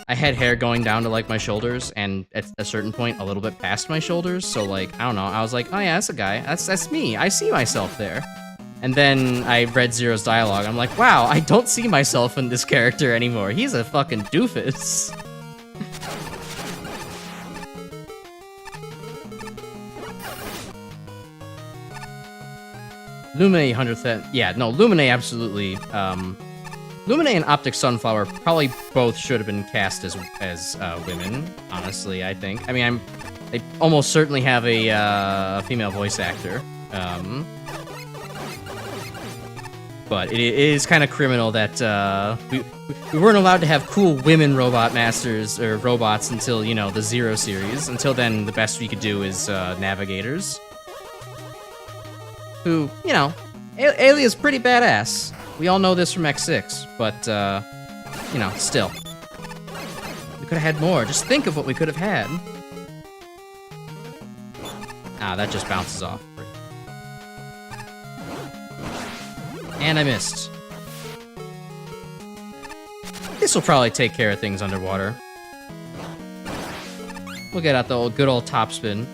I had hair going down to, like, my shoulders, and at a certain point, a little bit past my shoulders, so, like, I don't know, I was like, oh yeah, that's a guy. That's me. I see myself there. And then I read Zero's dialogue. I'm like, wow, I don't see myself in this character anymore. He's a fucking doofus. Lumine 100%. Yeah, no, Lumine absolutely. Lumine and Optic Sunflower probably both should have been cast as women, honestly, I think. I mean, they almost certainly have a female voice actor. But it is kind of criminal that we weren't allowed to have cool women robot masters or robots until, you know, the Zero series. Until then, the best we could do is navigators. Who, you know, Aylea's pretty badass. We all know this from X6, but, you know, still. We could have had more. Just think of what we could have had. Ah, that just bounces off. And I missed. This will probably take care of things underwater. We'll get out the good old top spin.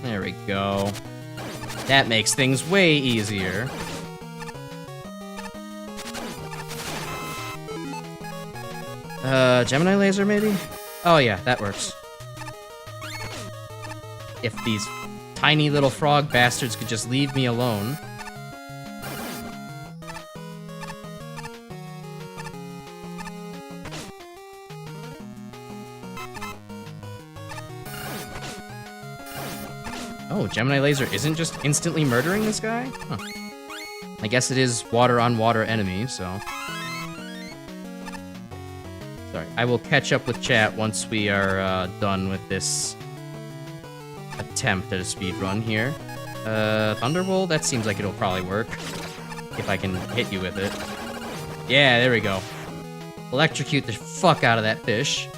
There we go. That makes things way easier. Gemini laser maybe? Oh yeah, that works. If these tiny little frog bastards could just leave me alone. Oh, Gemini Laser isn't just instantly murdering this guy? Huh. I guess it is water-on-water enemy, so... Sorry, I will catch up with chat once we are done with this attempt at a speed run here. Thunderbolt? That seems like it'll probably work. If I can hit you with it. Yeah, there we go. Electrocute the fuck out of that fish.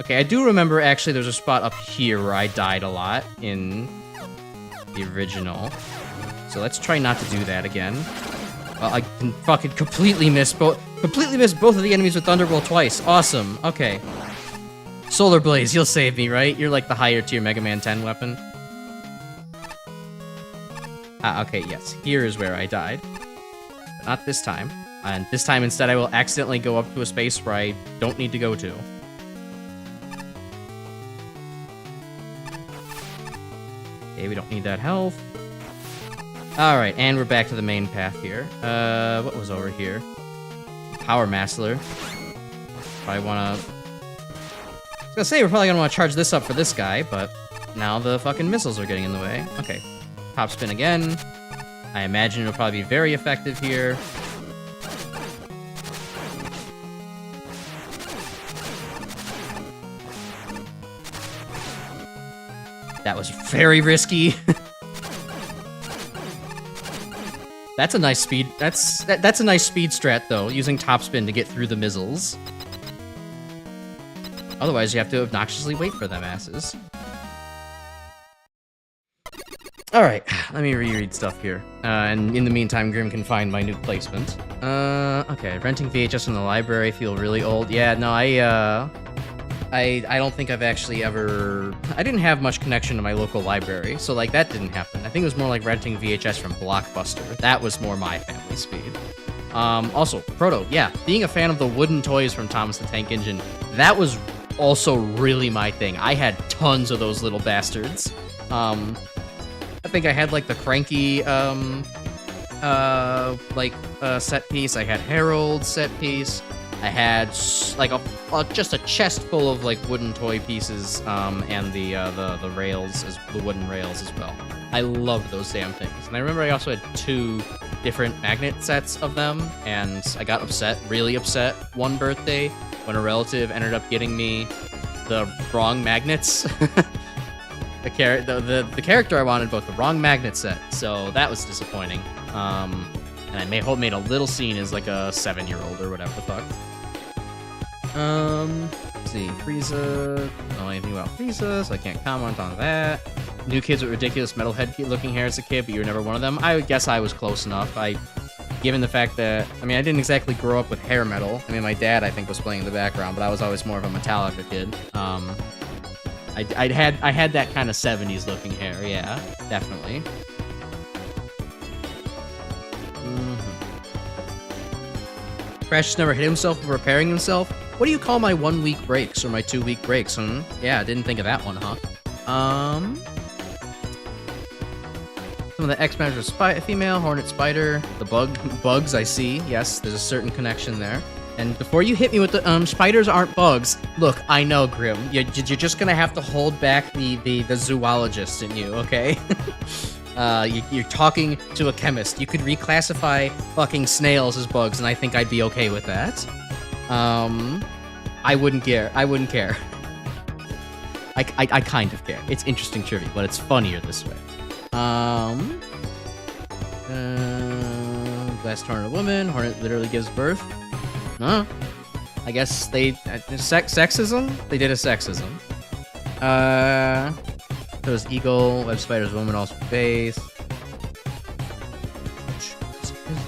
Okay, I do remember actually there's a spot up here where I died a lot in the original. So let's try not to do that again. I can fucking completely miss both of the enemies with Thunderbolt twice. Awesome. Okay. Solar Blaze, you'll save me, right? You're like the higher tier Mega Man 10 weapon. Ah, okay, yes. Here is where I died. But not this time. And this time, instead, I will accidentally go up to a space where I don't need to go to. Okay, we don't need that health. Alright, and we're back to the main path here. What was over here? Power Massler. Probably wanna... I was gonna say, we're probably gonna want to charge this up for this guy, but now the fucking missiles are getting in the way. Okay. Top spin again. I imagine it'll probably be very effective here. That was very risky. That's a nice speed. That's a nice speed strat though, using top spin to get through the missiles. Otherwise, you have to obnoxiously wait for them asses. Alright, let me reread stuff here. And in the meantime, Grim can find my new placement. Okay, renting VHS from the library feel really old. Yeah, no, I don't think I've actually ever... I didn't have much connection to my local library, so, like, that didn't happen. I think it was more like renting VHS from Blockbuster. That was more my family speed. Also, Proto, yeah, being a fan of the wooden toys from Thomas the Tank Engine, that was also really my thing. I had tons of those little bastards. I think I had, like, the Cranky, set piece. I had Harold set piece. I had, like, just a chest full of, like, wooden toy pieces, and the rails, the wooden rails as well. I loved those damn things. And I remember I also had 2 different magnet sets of them, and I got upset, really upset, one birthday when a relative ended up getting me the wrong magnets. The character I wanted, both the wrong magnet set, so that was disappointing. And I made a little scene as like a 7-year-old or whatever the fuck. Let's see, Frieza. Don't know anything about Frieza, so I can't comment on that. New kids with ridiculous metalhead-looking hair as a kid, but you were never one of them. I guess I was close enough. Given the fact that, I mean, I didn't exactly grow up with hair metal. I mean, my dad, I think, was playing in the background, but I was always more of a Metallica kid. I had that kind of 70s looking hair. Yeah, definitely. Crash never hit himself for repairing himself. What do you call my 1 week breaks or my 2 week breaks? Yeah, I didn't think of that one, huh? Some of the X-Manager female, Hornet Spider, the bugs I see. Yes, there's a certain connection there. And before you hit me with the spiders aren't bugs. Look, I know, Grim. You're just gonna have to hold back the zoologist in you, okay? You're talking to a chemist. You could reclassify fucking snails as bugs, and I think I'd be okay with that. I wouldn't care. I wouldn't care. I kind of care. It's interesting trivia, but it's funnier this way. Glass Tornado Woman. Hornet literally gives birth. Huh? I guess they... sexism? They did a sexism. There was Eagle, Web Spider's Woman, also base.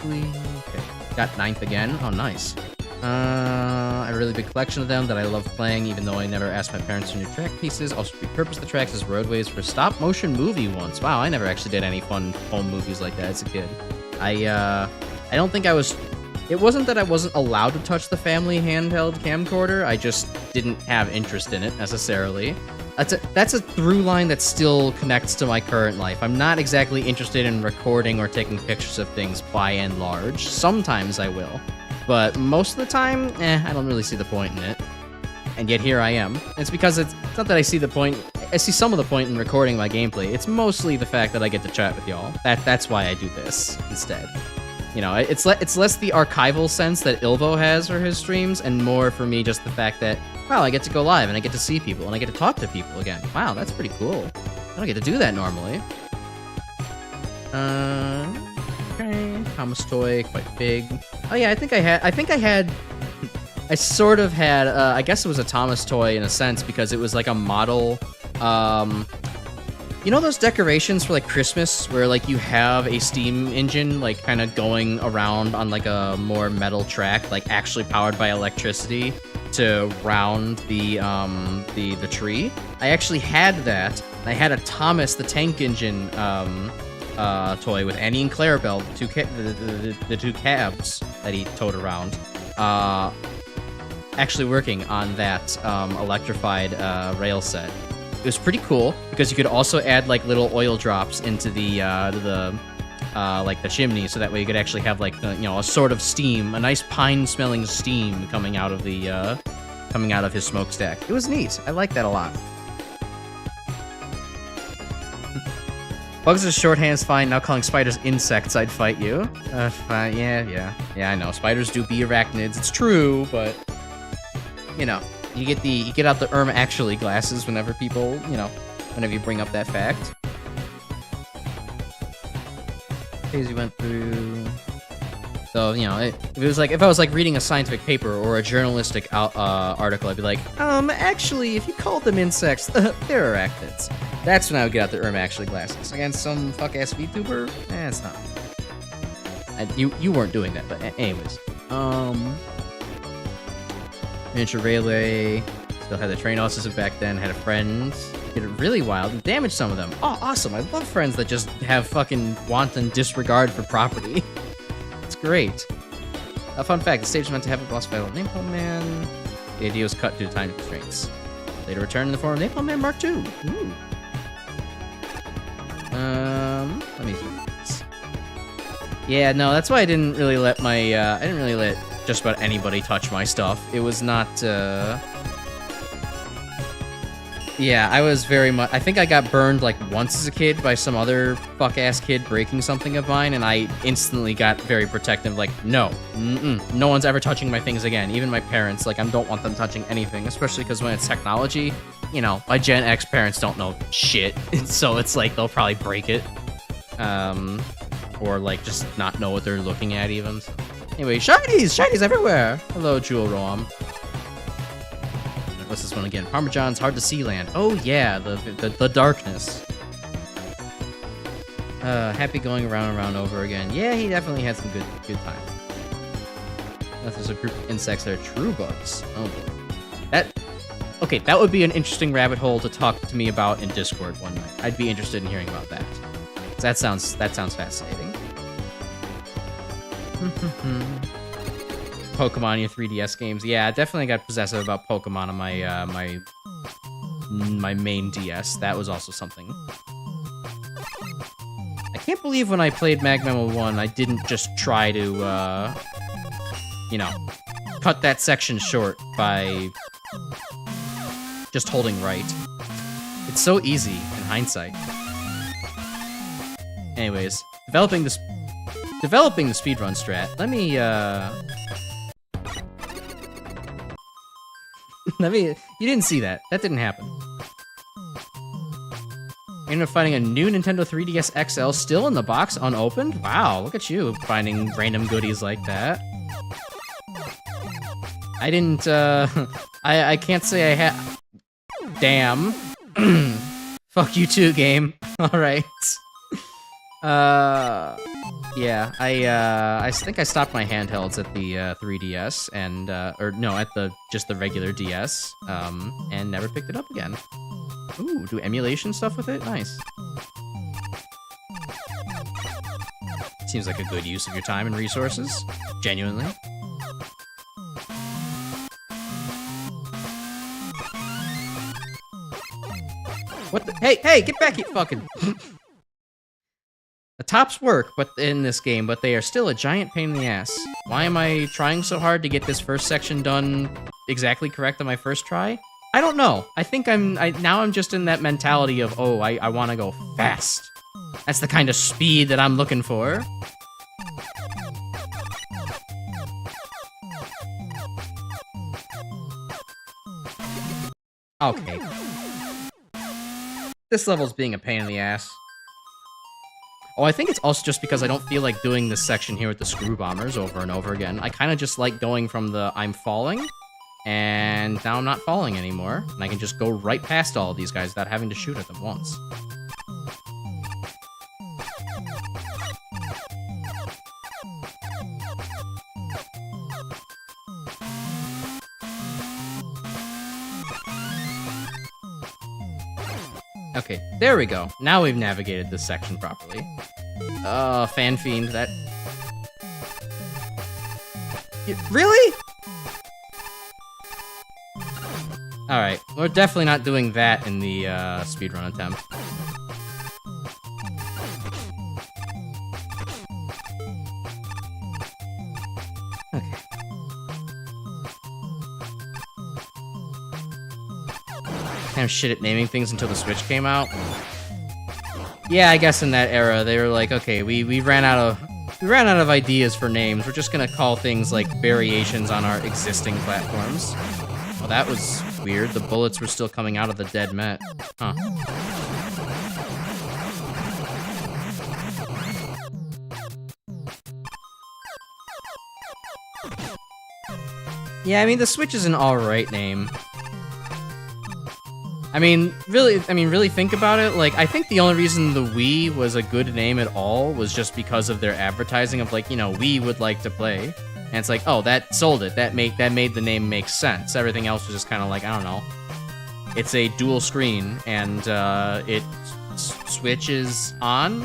Okay. Got 9th again. Oh, nice. A really big collection of them that I love playing, even though I never asked my parents for new track pieces. Also repurposed the tracks as roadways for stop-motion movie once. Wow, I never actually did any fun home movies like that as a kid. I don't think I was... It wasn't that I wasn't allowed to touch the family handheld camcorder, I just didn't have interest in it, necessarily. That's a through line that still connects to my current life. I'm not exactly interested in recording or taking pictures of things by and large. Sometimes I will. But most of the time, I don't really see the point in it. And yet here I am. It's because it's not that I see the point... I see some of the point in recording my gameplay. It's mostly the fact that I get to chat with y'all. That's why I do this, instead. You know, it's less the archival sense that Ilvo has for his streams, and more for me just the fact that, wow, I get to go live, and I get to see people, and I get to talk to people again. Wow, that's pretty cool. I don't get to do that normally. Okay, Thomas toy, quite big. Oh yeah, I sort of had, I guess it was a Thomas toy in a sense, because it was like a model, you know those decorations for like Christmas where like you have a steam engine like kind of going around on like a more metal track, like actually powered by electricity to round the tree? I actually had that. I had a Thomas the Tank Engine toy with Annie and Clarabelle, the two cabs that he towed around. Actually working on that electrified rail set. It was pretty cool because you could also add like little oil drops into the like the chimney, so that way you could actually have like you know, a sort of steam, a nice pine-smelling steam coming out of his smokestack. It was neat. I like that a lot. Bugs are shorthand's fine. Now calling spiders insects, I'd fight you. Fine. Yeah. I know spiders do be arachnids. It's true, but you know. You get out the actually glasses whenever people, you know, whenever you bring up that fact. As you went through, so you know, if I was like reading a scientific paper or a journalistic article, I'd be like, actually, if you called them insects, they're arachnids. That's when I would get out the actually glasses. Against some fuck ass VTuber, it's not. You weren't doing that, but anyways, Miniature Railway, still had the train offices back then, had a friend, did it really wild, and damaged some of them. Oh, awesome, I love friends that just have fucking wanton disregard for property. It's great. A fun fact, the stage was meant to have a boss battle with Napalm Man. The idea was cut due to time constraints. Later returned in the form of Napalm Man Mark II. Ooh. Let me see this. Yeah, no, that's why I didn't really let my, just about anybody touch my stuff. It was not, yeah, I was very much... I think I got burned, like, once as a kid by some other fuck-ass kid breaking something of mine, and I instantly got very protective, like, no. No one's ever touching my things again. Even my parents, like, I don't want them touching anything, especially because when it's technology, you know, my Gen X parents don't know shit, so it's like, they'll probably break it. Or, like, just not know what they're looking at, even, so. Anyway, shinies everywhere! Hello, Jewel Roam. What's this one again? Parmesan's Hard to See Land. Oh yeah, the darkness. Happy going around and around over again. Yeah, he definitely had some good time. There's a group of insects that are true bugs. Oh boy. Okay, that would be an interesting rabbit hole to talk to me about in Discord one night. I'd be interested in hearing about that. That sounds fascinating. Pokemon in your 3DS games. Yeah, I definitely got possessive about Pokemon on my my main DS. That was also something. I can't believe when I played MaGMML 1, I didn't just try to, you know, cut that section short by just holding right. It's so easy in hindsight. Anyways, developing the speedrun strat. Let me, you didn't see that. That didn't happen. You ended up finding a new Nintendo 3DS XL still in the box, unopened? Wow, look at you, finding random goodies like that. I didn't, I can't say I had... Damn. Fuck you too, game. Alright. Yeah, I think I stopped my handhelds at the 3DS and or no, at just the regular DS, and never picked it up again. Ooh, do emulation stuff with it? Nice. Seems like a good use of your time and resources. Genuinely. What the? Hey, get back, you fucking... The tops work in this game, but they are still a giant pain in the ass. Why am I trying so hard to get this first section done exactly correct on my first try? I don't know. I think now I'm just in that mentality of, oh, I want to go fast. That's the kind of speed that I'm looking for. Okay. This level's being a pain in the ass. Oh, I think it's also just because I don't feel like doing this section here with the screw bombers over and over again. I kind of just like going from the I'm falling, and now I'm not falling anymore, and I can just go right past all of these guys without having to shoot at them once. Okay, there we go. Now we've navigated this section properly. Fan Fiend, that... Really? Alright, we're definitely not doing that in the, speedrun attempt. Okay. Kind of shit at naming things until the Switch came out. Yeah, I guess in that era, they were like, okay, we ran out of ideas for names. We're just gonna call things like variations on our existing platforms. Well, that was weird. The bullets were still coming out of the dead Met. Huh. Yeah, I mean, the Switch is an alright name. I mean, really think about it. Like, I think the only reason the Wii was a good name at all was just because of their advertising of, like, you know, we would like to play. And it's like, oh, that sold it. That made the name make sense. Everything else was just kind of like, I don't know. It's a dual screen, and it switches on.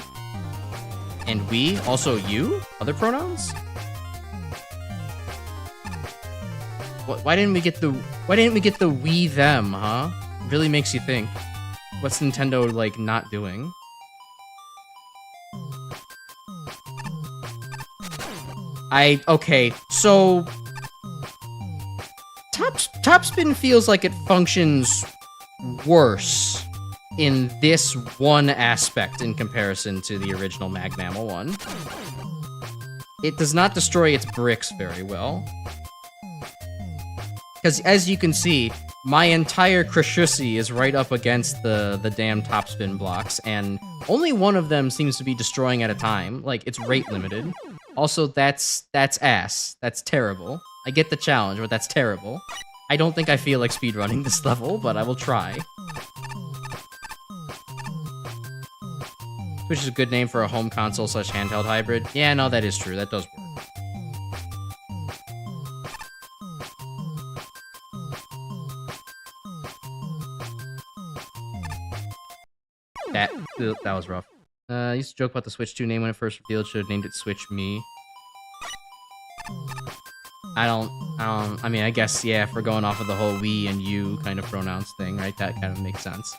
And we, also you? Other pronouns? Why didn't we get the we them, huh? Really makes you think. What's Nintendo, like, not doing? Okay, so... Topspin feels like it functions worse in this one aspect in comparison to the original MaGMML 1. It does not destroy its bricks very well. Because, as you can see, my entire Cresciusi is right up against the damn topspin blocks, and only one of them seems to be destroying at a time. Like, it's rate limited. Also, that's ass. That's terrible. I get the challenge, but that's terrible. I don't think I feel like speedrunning this level, but I will try. Which is a good name for a home console / handheld hybrid. Yeah, no, that is true. That does work. That was rough. I used to joke about the Switch 2 name when it first revealed. Should have named it Switch Me. I mean, I guess, yeah, if we're going off of the whole we and you kind of pronouns thing, right? That kind of makes sense.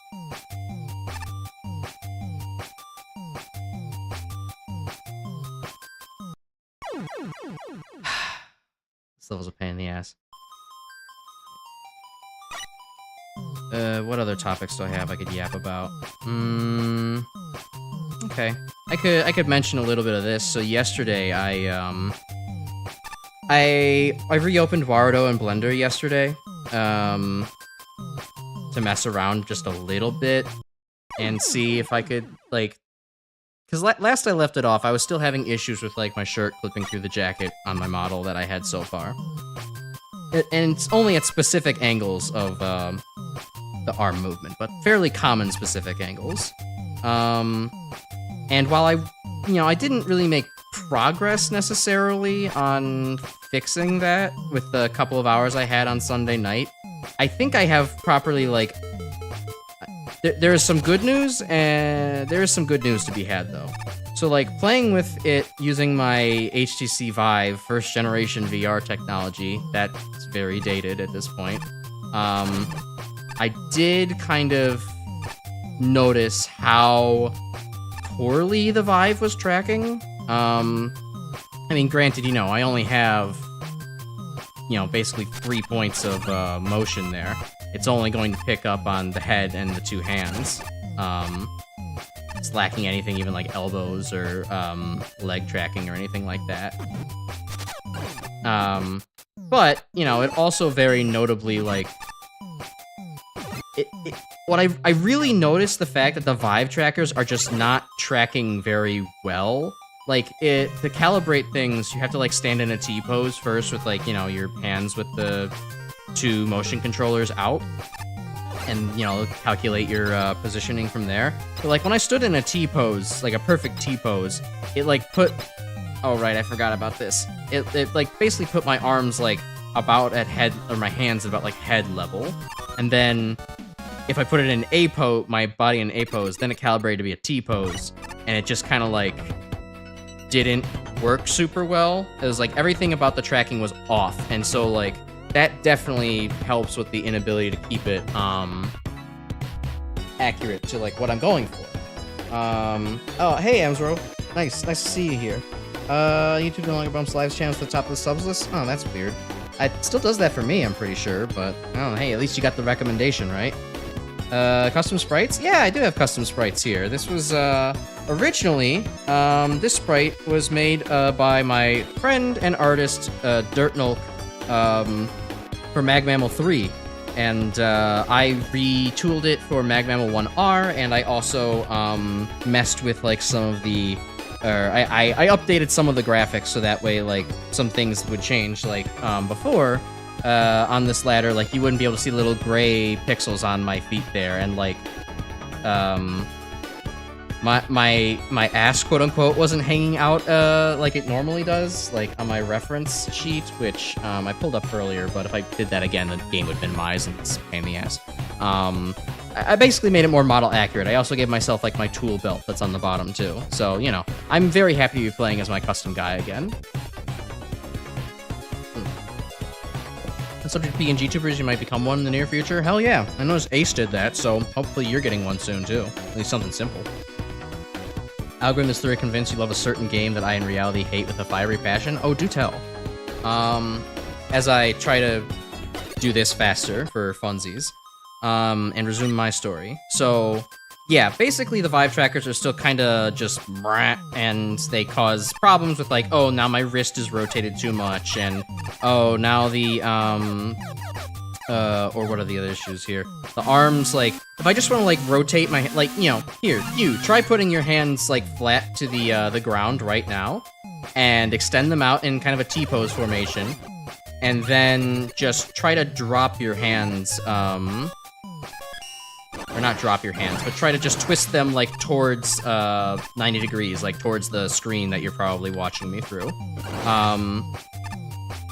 This level's a pain in the ass. What other topics do I have I could yap about? Okay. I could mention a little bit of this. So yesterday, I reopened Warudo and Blender yesterday, to mess around just a little bit and see if I could, like, because last I left it off, I was still having issues with, like, my shirt clipping through the jacket on my model that I had so far. And it's only at specific angles of, the arm movement, but fairly common specific angles. And while I didn't really make progress necessarily on fixing that with the couple of hours I had on Sunday night, I think I have properly, like, there is some good news, and there is some good news to be had, though. So, like, playing with it using my HTC Vive first generation VR technology, that's very dated at this point, I did kind of notice how poorly the Vive was tracking. I mean, granted, I only have, basically 3 points of motion there. It's only going to pick up on the head and the two hands. It's lacking anything, even like elbows or leg tracking or anything like that. But, it also very notably, like, what I really noticed the fact that the Vive trackers are just not tracking very well. Like, to calibrate things, you have to, like, stand in a T-pose first with, like, your hands with the two motion controllers out. And, calculate your positioning from there. But, like, when I stood in a T-pose, like a perfect T-pose, it, like, put... Oh, right, I forgot about this. It like, basically put my arms, like, about at head... Or my hands about, like, head level. And then... If I put it in A pose, my body in A pose, then it calibrated to be a T pose, and it just kind of like didn't work super well. It was like everything about the tracking was off, and so like that definitely helps with the inability to keep it accurate to like what I'm going for. Oh, hey Amsro, nice to see you here. YouTube no longer bumps live channels to the top of the subs list. Oh, that's weird. It still does that for me, I'm pretty sure, but I don't know. Hey, at least you got the recommendation, right? Custom sprites? Yeah, I do have custom sprites here. This was, originally, this sprite was made, by my friend and artist, Dirtnulk, for MaGMML 3. And, I retooled it for MaGMML 1R, and I also, messed with, like, some of the... I updated some of the graphics so that way, like, some things would change. Like, before... on this ladder, like, you wouldn't be able to see little gray pixels on my feet there, and, like, my ass, quote-unquote, wasn't hanging out, like it normally does, like, on my reference sheet, which, I pulled up earlier, but if I did that again, the game would minimize, and it's a pain in the ass. I basically made it more model accurate. I also gave myself, like, my tool belt that's on the bottom, too. So, I'm very happy to be playing as my custom guy again. Subject to PNG tubers, you might become one in the near future. Hell yeah. I noticed Ace did that, so hopefully you're getting one soon, too. At least something simple. Algorithm is through convinced you love a certain game that I in reality hate with a fiery passion. Oh, do tell. As I try to do this faster for funsies, and resume my story. So, yeah, basically the Vive trackers are still kind of just brah, and they cause problems with, like, oh, now my wrist is rotated too much, and oh, now the, or what are the other issues here? The arms, like, if I just want to, like, rotate my, like, here, you, try putting your hands, like, flat to the ground right now, and extend them out in kind of a T-pose formation, and then just try to drop your hands, or not drop your hands, but try to just twist them, like, towards, 90 degrees, like, towards the screen that you're probably watching me through.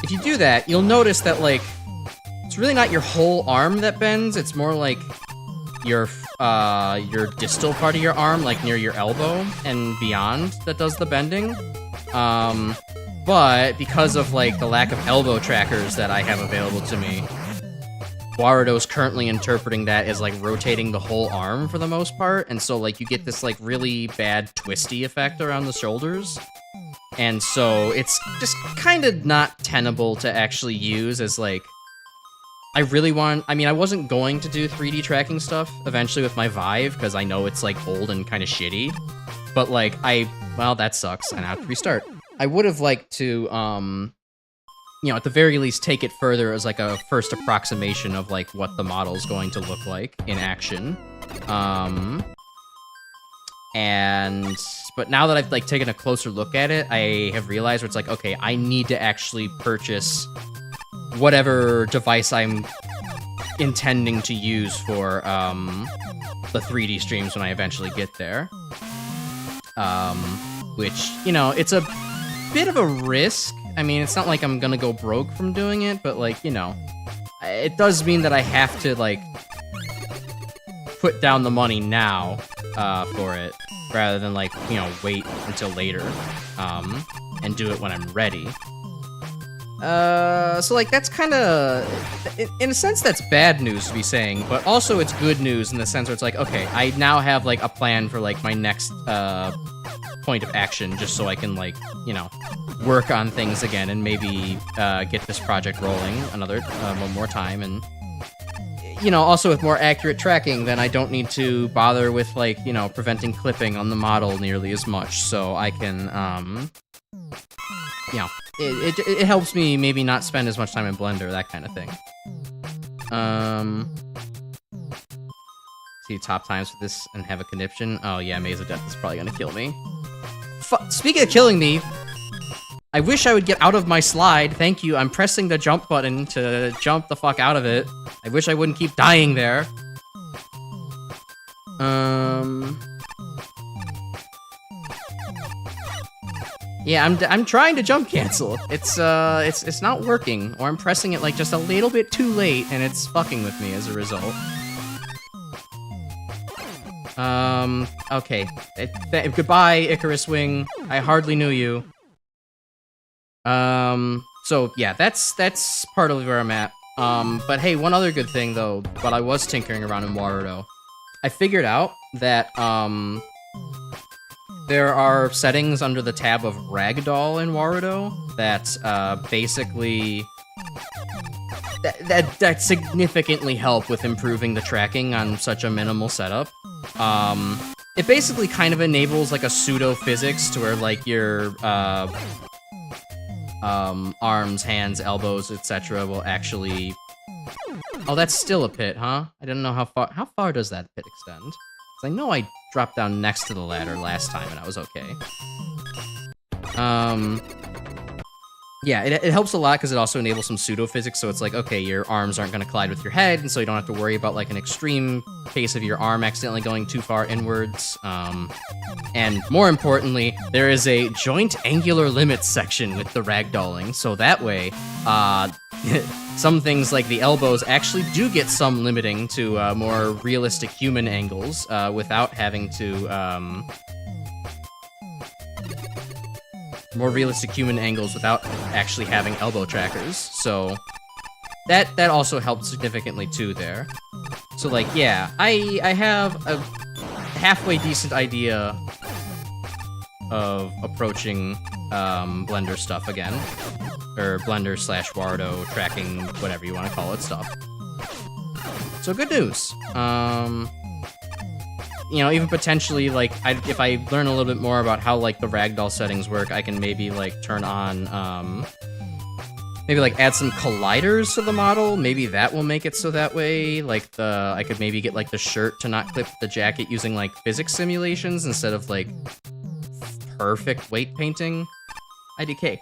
If you do that, you'll notice that, like, it's really not your whole arm that bends, it's more like your distal part of your arm, like near your elbow and beyond, that does the bending. But because of like the lack of elbow trackers that I have available to me, Warudo's currently interpreting that as like rotating the whole arm for the most part, and so like you get this like really bad twisty effect around the shoulders. And so it's just kind of not tenable to actually use as like, I mean, I wasn't going to do 3D tracking stuff eventually with my Vive, because I know it's like old and kind of shitty, but like well, that sucks, and I have to restart. I would have liked to, you know, at the very least take it further as like a first approximation of like what the model's going to look like in action. But now that I've like taken a closer look at it, I have realized where it's like, okay, I need to actually purchase whatever device I'm intending to use for the 3D streams when I eventually get there. Which, you know, it's a bit of a risk. I mean, it's not like I'm gonna go broke from doing it, but like, you know, it does mean that I have to like put down the money now for it, rather than like, you know, wait until later and do it when I'm ready. So like that's kind of, in a sense, that's bad news to be saying, but also it's good news in the sense where it's like, okay, I now have like a plan for like my next point of action, just so I can like, you know, work on things again and maybe get this project rolling one more time. And, you know, also with more accurate tracking, then I don't need to bother with like, you know, preventing clipping on the model nearly as much, so I can, you know, it helps me maybe not spend as much time in Blender, that kind of thing. See top times for this and have a conniption. Oh yeah, Maze of Death is probably gonna kill me. Speaking of killing me, I wish I would get out of my slide. Thank you. I'm pressing the jump button to jump the fuck out of it. I wish I wouldn't keep dying there. Yeah, I'm trying to jump cancel. It's not working, or I'm pressing it like just a little bit too late, and it's fucking with me as a result. Okay. Goodbye, Icarus Wing. I hardly knew you. So yeah, that's part of where I'm at. But hey, one other good thing though, while I was tinkering around in Warudo, I figured out that, there are settings under the tab of Ragdoll in Warudo that, basically, that significantly help with improving the tracking on such a minimal setup. It basically kind of enables like a pseudo-physics to where like your, arms, hands, elbows, etc. will actually... Oh, that's still a pit, huh? I didn't know how far does that pit extend? 'Cause I know I dropped down next to the ladder last time and I was okay. Yeah, it helps a lot because it also enables some pseudo-physics, so it's like, okay, your arms aren't going to collide with your head, and so you don't have to worry about like an extreme case of your arm accidentally going too far inwards. And more importantly, there is a joint angular limits section with the ragdolling, so that way, some things like the elbows actually do get some limiting to more realistic human angles without having to... more realistic human angles without actually having elbow trackers, so that also helped significantly too there. So like, yeah, I have a halfway decent idea of approaching Blender stuff again, or Blender / Warudo tracking, whatever you want to call it, stuff. So good news. You know, even potentially, like, if I learn a little bit more about how, like, the ragdoll settings work, I can maybe, like, turn on, maybe, like, add some colliders to the model. Maybe that will make it so that way, like, I could maybe get, like, the shirt to not clip the jacket using, like, physics simulations instead of, like, perfect weight painting. IDK.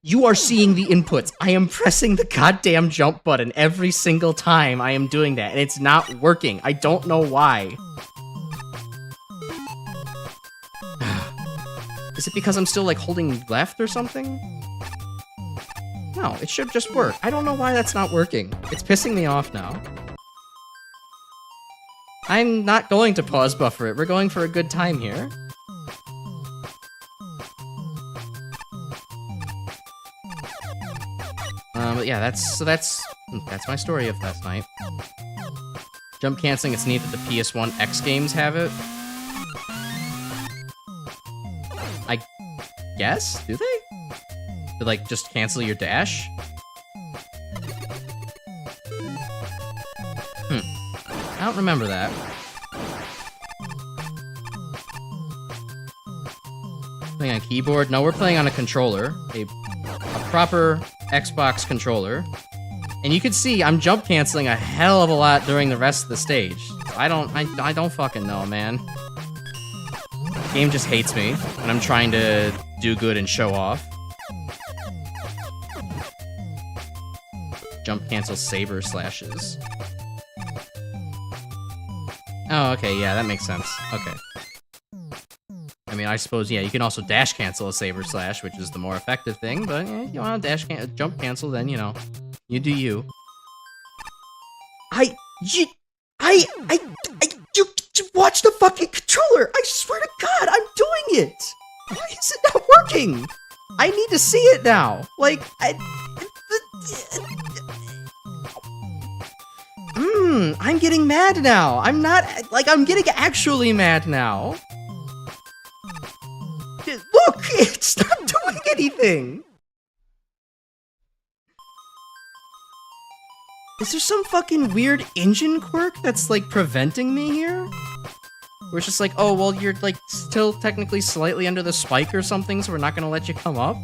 You are seeing the inputs. I am pressing the goddamn jump button every single time I am doing that, and it's not working. I don't know why. Is it because I'm still, like, holding left or something? No, it should just work. I don't know why that's not working. It's pissing me off now. I'm not going to pause buffer it. We're going for a good time here. But yeah, that's my story of last night. Jump canceling, it's neat that the PS1 X games have it. I guess? Do they? To, like, just cancel your dash? I don't remember that. Playing on keyboard? No, we're playing on a controller. A proper Xbox controller. And you can see I'm jump canceling a hell of a lot during the rest of the stage. I don't fucking know, man. The game just hates me when I'm trying to do good and show off. Jump cancel saber slashes. Oh, okay, yeah, that makes sense. Okay. I mean, I suppose, yeah, you can also dash cancel a saber slash, which is the more effective thing, but if you want to jump cancel, then, you know, you do you. You watch the fucking controller! I swear to God, I'm doing it! Why is it not working? I need to see it now! Like, I'm getting mad now! I'm not, like, I'm getting actually mad now! Look! It's not doing anything! Is there some fucking weird engine quirk that's, like, preventing me here? Where it's just like, oh, well, you're, like, still technically slightly under the spike or something, so we're not gonna let you come up?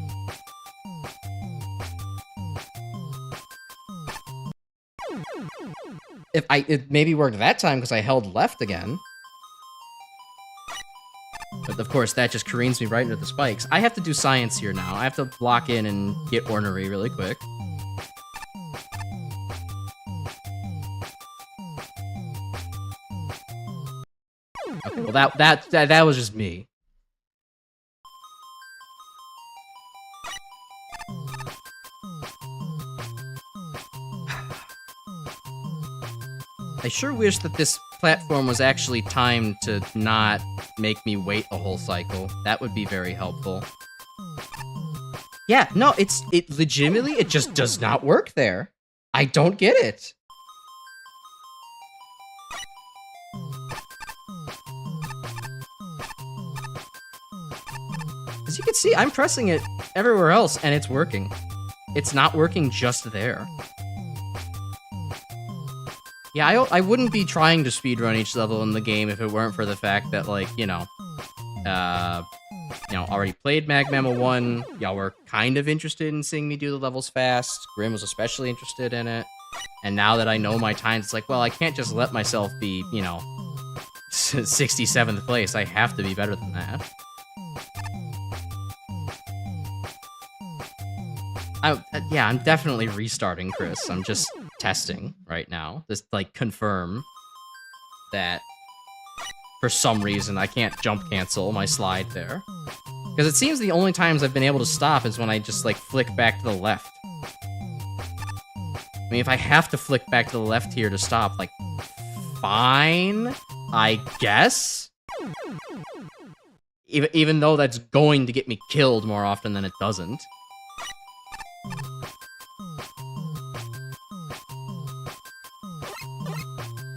It maybe worked that time because I held left again. But of course, that just careens me right into the spikes. I have to do science here now. I have to block in and get ornery really quick. Okay, well that was just me. I sure wish that this platform was actually timed to not make me wait a whole cycle. That would be very helpful. Yeah, no, it legitimately, it just does not work there. I don't get it. As you can see, I'm pressing it everywhere else and it's working. It's not working just there. Yeah, I wouldn't be trying to speedrun each level in the game if it weren't for the fact that, like, already played MaGMML 1, y'all were kind of interested in seeing me do the levels fast, Grim was especially interested in it, and now that I know my times, it's like, well, I can't just let myself be, 67th place, I have to be better than that. Yeah, I'm definitely restarting, Chris. I'm just testing right now. Just, like, confirm that for some reason I can't jump cancel my slide there. Because it seems the only times I've been able to stop is when I just, like, flick back to the left. I mean, if I have to flick back to the left here to stop, like, fine, I guess? Even though that's going to get me killed more often than it doesn't.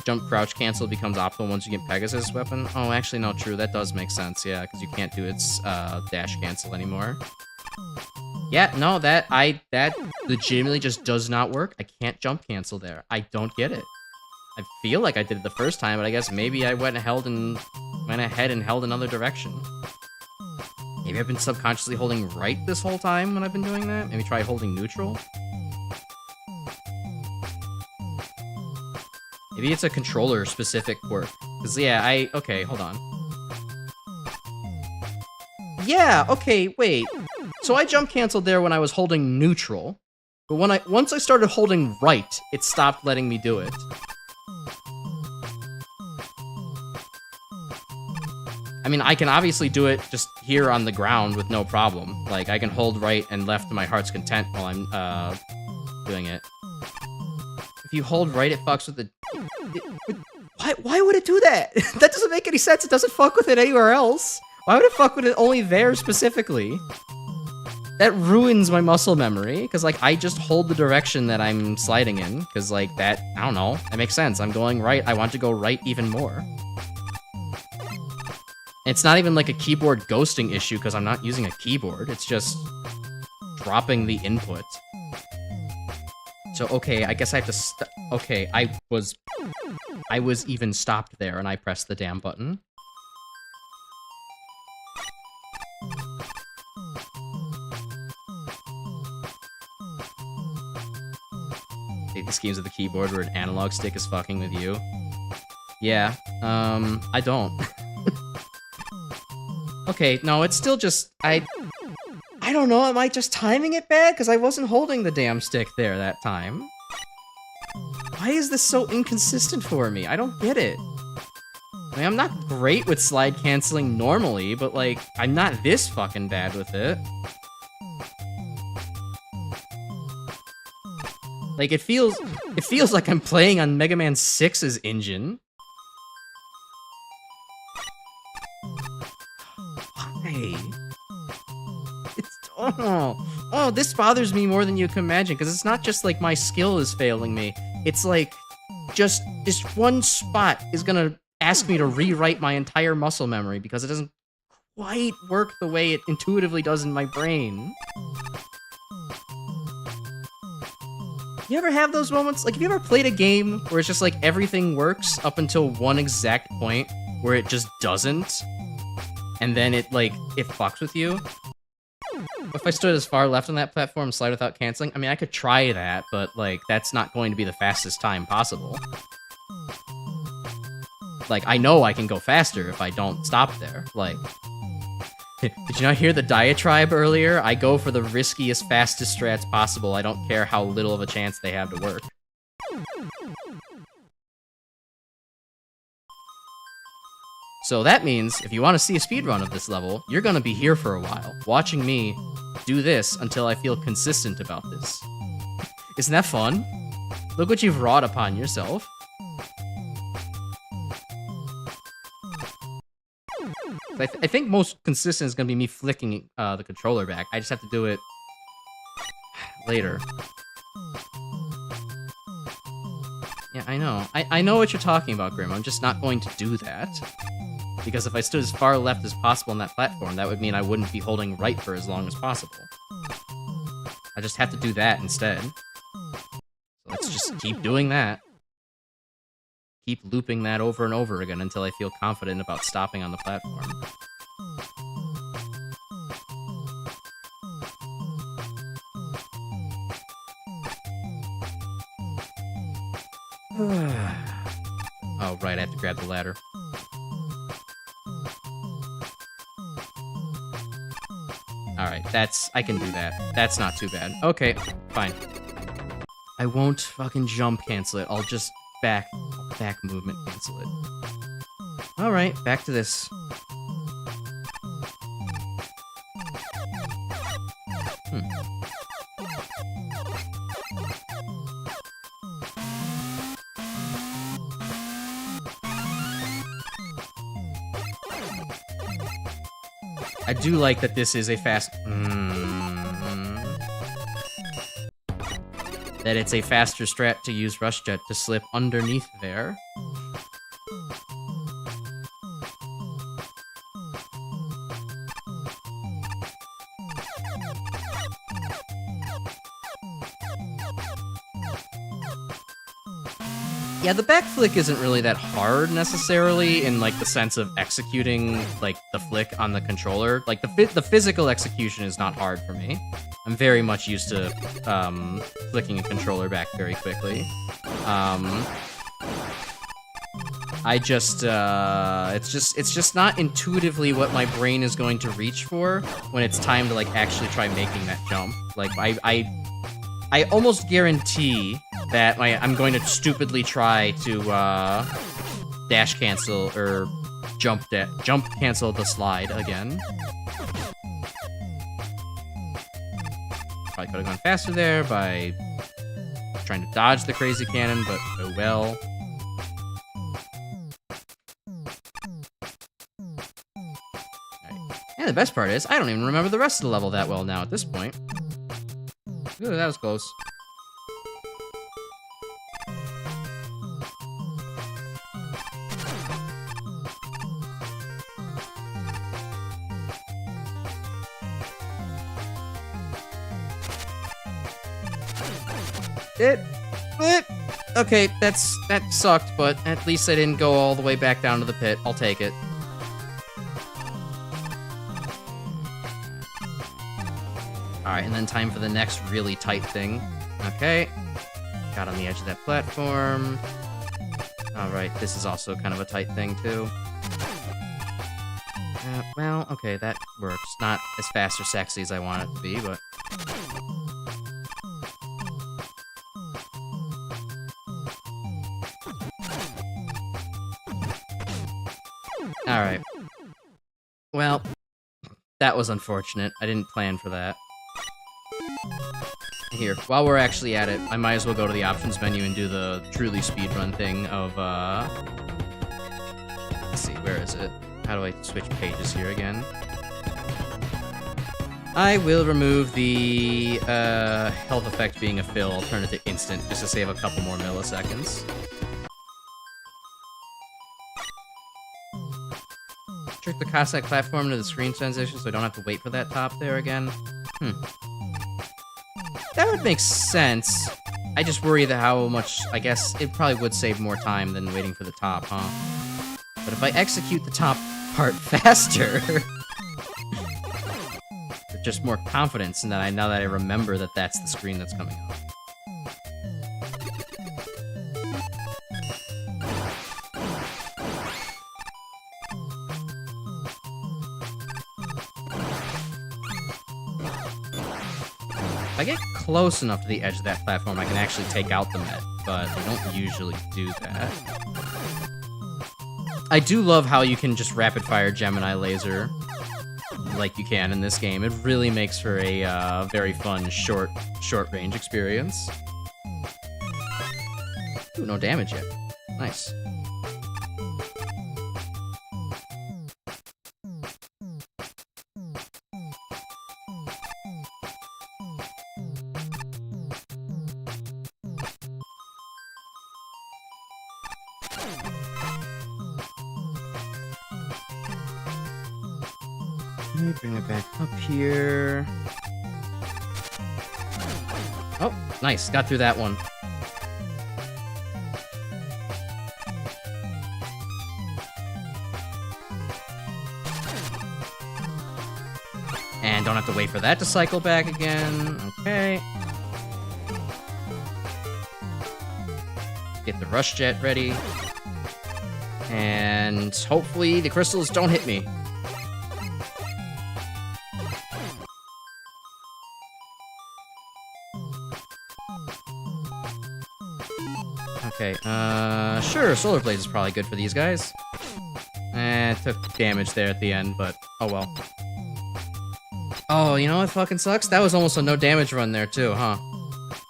Jump crouch cancel becomes optimal once you get Pegasus weapon. Oh, actually, no, true. That does make sense, yeah, because you can't do its dash cancel anymore. Yeah, no, that legitimately just does not work. I can't jump cancel there. I don't get it. I feel like I did it the first time, but I guess maybe I went ahead and held another direction. Maybe I've been subconsciously holding right this whole time when I've been doing that. Maybe try holding neutral. Maybe it's a controller-specific quirk. Because, yeah, okay, hold on. Yeah, okay, wait. So I jump canceled there when I was holding neutral. But once I started holding right, it stopped letting me do it. I mean, I can obviously do it just here on the ground with no problem. Like, I can hold right and left to my heart's content while I'm, doing it. If you hold right, it fucks with the... What? Why would it do that? That doesn't make any sense. It doesn't fuck with it anywhere else. Why would it fuck with it only there specifically? That ruins my muscle memory, because, like, I just hold the direction that I'm sliding in, because, like, that, I don't know, that makes sense. I'm going right, I want to go right even more. It's not even, like, a keyboard ghosting issue, because I'm not using a keyboard. It's just dropping the input. So, okay, I guess I have to okay, I was even stopped there, and I pressed the damn button. These games with the keyboard where an analog stick is fucking with you. Yeah, I don't. Okay, no, it's still just, I don't know, am I just timing it bad? Because I wasn't holding the damn stick there that time. Why is this so inconsistent for me? I don't get it. I mean, I'm not great with slide canceling normally, but, like, I'm not this fucking bad with it. Like, it feels like I'm playing on Mega Man 6's engine. Why? Oh, this bothers me more than you can imagine, because it's not just like my skill is failing me. It's like, just this one spot is gonna ask me to rewrite my entire muscle memory, because it doesn't quite work the way it intuitively does in my brain. You ever have those moments? Like, have you ever played a game where it's just like everything works up until one exact point where it just doesn't? And then it fucks with you? If I stood as far left on that platform and slide without canceling, I mean, I could try that, but, like, that's not going to be the fastest time possible. Like, I know I can go faster if I don't stop there. Like, did you not hear the diatribe earlier? I go for the riskiest, fastest strats possible. I don't care how little of a chance they have to work. So that means, if you want to see a speedrun of this level, you're gonna be here for a while, watching me do this until I feel consistent about this. Isn't that fun? Look what you've wrought upon yourself. I think most consistent is gonna be me flicking the controller back. I just have to do it later. Yeah, I know. I know what you're talking about, Grim. I'm just not going to do that. Because if I stood as far left as possible on that platform, that would mean I wouldn't be holding right for as long as possible. I just have to do that instead. So let's just keep doing that. Keep looping that over and over again until I feel confident about stopping on the platform. Oh, right, I have to grab the ladder. Alright, I can do that. That's not too bad. Okay, fine. I won't fucking jump cancel it. I'll just back movement cancel it. Alright, back to this. I do like that this is a fast... that it's a faster strat to use Rush Jet to slip underneath there. Yeah, the back flick isn't really that hard necessarily in like the sense of executing like the flick on the controller. Like the physical execution is not hard for me. I'm very much used to flicking a controller back very quickly. I just it's just not intuitively what my brain is going to reach for when it's time to like actually try making that jump. Like I almost guarantee that I'm going to stupidly try to dash cancel or jump cancel the slide again. Probably could have gone faster there by trying to dodge the crazy cannon, but oh well. the best part is, I don't even remember the rest of the level that well now at this point. Ooh, that was close. Okay, that sucked, but at least I didn't go all the way back down to the pit. I'll take it. Alright, and then time for the next really tight thing. Okay. Got on the edge of that platform. Alright, this is also kind of a tight thing, too. Well, okay, that works. Not as fast or sexy as I want it to be, but... Alright. Well, that was unfortunate. I didn't plan for that. Here, while we're actually at it, I might as well go to the options menu and do the truly speedrun thing of, let's see, where is it? How do I switch pages here again? I will remove the, health effect being a fill. I'll turn it to instant just to save a couple more milliseconds. Trick the Cossack platform to the screen transition so I don't have to wait for that top there again. That would make sense. I just worry that how much, I guess, it probably would save more time than waiting for the top, huh? But if I execute the top part faster, with just more confidence in that now that I remember that that's the screen that's coming up. If I get close enough to the edge of that platform, I can actually take out the Met, but I don't usually do that. I do love how you can just rapid-fire Gemini laser like you can in this game. It really makes for a very fun, short-range experience. Ooh, no damage yet. Nice. Let me bring it back up here. Oh, nice. Got through that one. And don't have to wait for that to cycle back again. Okay. Get the rush jet ready. And hopefully the crystals don't hit me. Okay, sure, Solar Blaze is probably good for these guys. Took damage there at the end, but oh well. Oh, you know what fucking sucks? That was almost a no damage run there too, huh?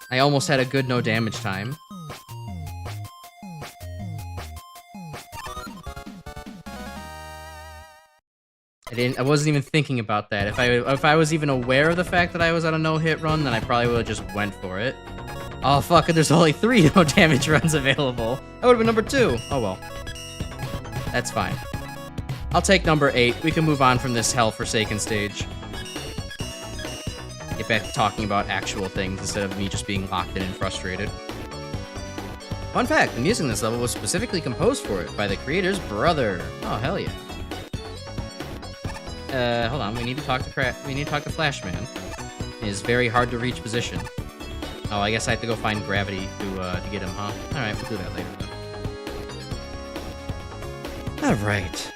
I almost had a good no damage time. I wasn't even thinking about that. If I was even aware of the fact that I was on a no-hit run, then I probably would have just went for it. Oh, fuck, there's only 3 no-damage runs available. That would have been number 2. Oh, well. That's fine. I'll take number 8. We can move on from this hell-forsaken stage. Get back to talking about actual things instead of me just being locked in and frustrated. Fun fact, the music in this level was specifically composed for it by the creator's brother. Oh, hell yeah. Hold on, we need to talk to Flashman. His very hard-to-reach position. Oh, I guess I have to go find Gravity to get him, huh? Alright, we'll do that later then. Alright.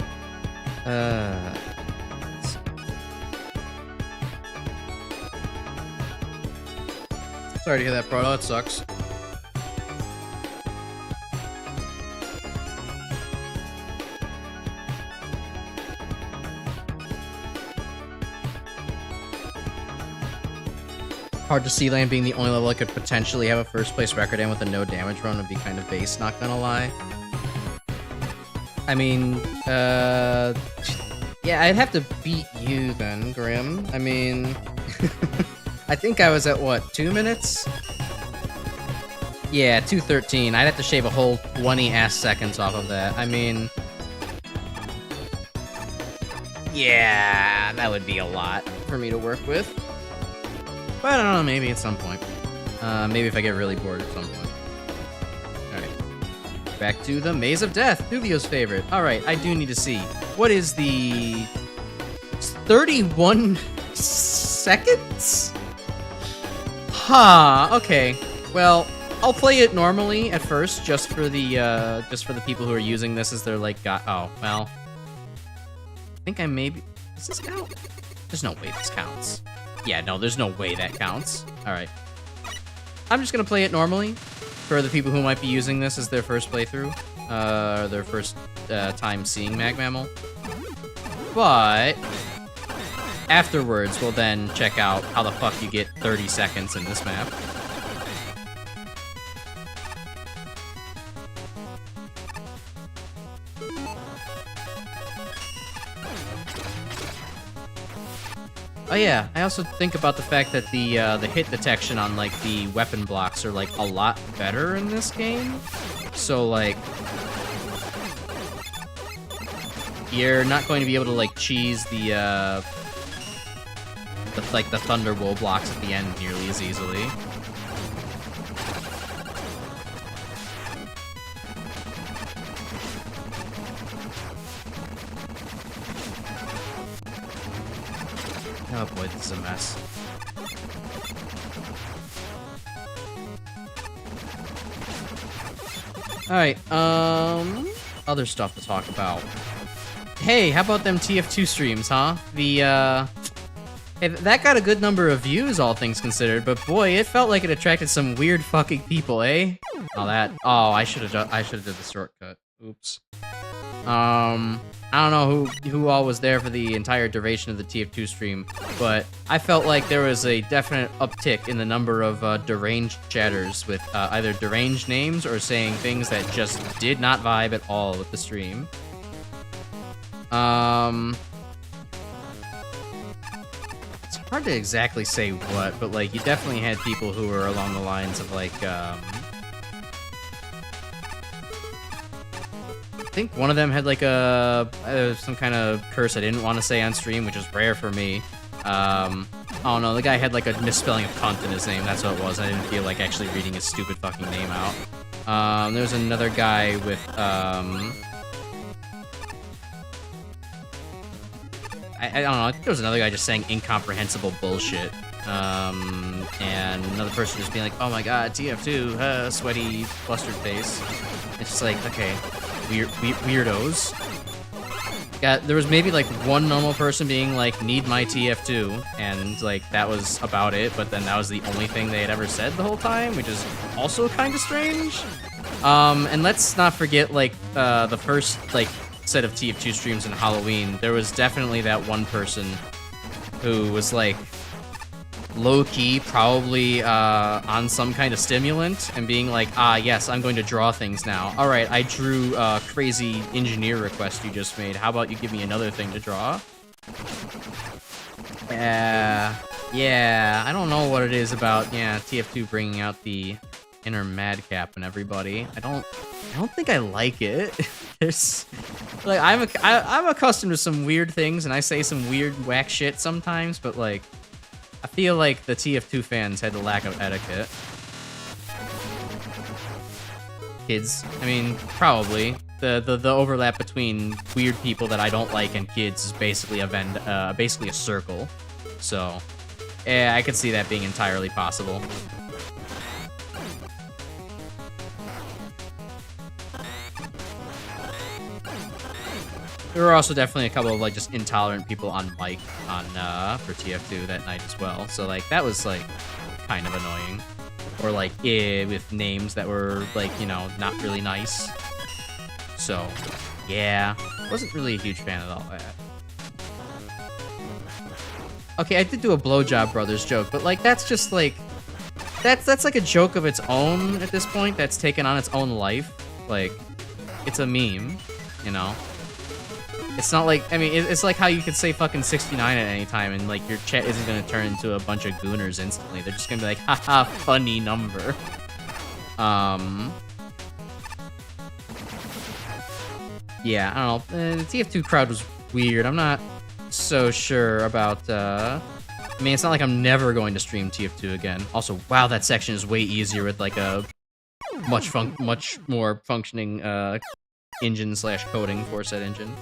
Sorry to hear that, Proto. That sucks. Hard to see Land being the only level I could potentially have a first place record in with a no damage run would be kind of base, not gonna lie. I mean, Yeah, I'd have to beat you then, Grim. I mean, I think I was at what, 2 minutes? Yeah, 2:13. I'd have to shave a whole 20 ass seconds off of that. I mean, yeah, that would be a lot for me to work with. But I don't know, maybe at some point. Maybe if I get really bored at some point. Alright. Back to the Maze of Death, Thuvio's favorite. Alright, I do need to see. What is the... 31 seconds? Huh, okay. Well, I'll play it normally at first, just for the people who are using this as their, like, oh, well... I think I maybe... Does this count? There's no way this counts. Yeah, no, there's no way that counts. Alright. I'm just gonna play it normally for the people who might be using this as their first playthrough. Their first time seeing MaGMML. But... afterwards, we'll then check out how the fuck you get 30 seconds in this map. Oh yeah, I also think about the fact that the hit detection on, like, the weapon blocks are, like, a lot better in this game. So, like, you're not going to be able to, like, cheese the Thunder Wool blocks at the end nearly as easily. Oh boy, this is a mess. Alright, other stuff to talk about. Hey, how about them TF2 streams, huh? Hey, that got a good number of views, all things considered, but boy, it felt like it attracted some weird fucking people, eh? Oh, I should've did the shortcut. Oops. I don't know who all was there for the entire duration of the TF2 stream, but I felt like there was a definite uptick in the number of deranged chatters with either deranged names or saying things that just did not vibe at all with the stream. It's hard to exactly say what, but like you definitely had people who were along the lines of like I think one of them had like some kind of curse I didn't want to say on stream, which is rare for me. I don't know, the guy had like a misspelling of cunt in his name, that's what it was. I didn't feel like actually reading his stupid fucking name out. There was another guy with I don't know, I think there was another guy just saying incomprehensible bullshit. And another person just being like, oh my god, TF2, sweaty, flustered face. It's just like, okay, weirdos. There was maybe like one normal person being like, need my TF2, and like that was about it, but then that was the only thing they had ever said the whole time, which is also kind of strange. And let's not forget like the first like set of TF2 streams in Halloween, there was definitely that one person who was like low-key probably on some kind of stimulant and being like, ah yes, I'm going to draw things now. Alright, I drew a crazy engineer request you just made. How about you give me another thing to draw? Yeah, I don't know what it is about, TF2 bringing out the inner madcap in everybody. I don't think I like it. There's like I'm accustomed to some weird things and I say some weird whack shit sometimes, but like I feel like the TF2 fans had a lack of etiquette. Kids, I mean, probably the overlap between weird people that I don't like and kids is basically basically a circle. So, yeah, I could see that being entirely possible. There were also definitely a couple of like just intolerant people on mic for TF2 that night as well. So like that was like kind of annoying. Or like with names that were like, you know, not really nice. So yeah, wasn't really a huge fan of all that. Okay, I did do a Blowjob Brothers joke, but like that's just like that's like a joke of its own at this point that's taken on its own life. Like it's a meme, you know. It's not like, I mean, it's like how you could say fucking 69 at any time and like your chat isn't gonna turn into a bunch of gooners instantly. They're just gonna be like, haha, funny number. Yeah, I don't know. The TF2 crowd was weird. I'm not so sure about, I mean, it's not like I'm never going to stream TF2 again. Also, wow, that section is way easier with like a much more functioning engine / coding for said engine.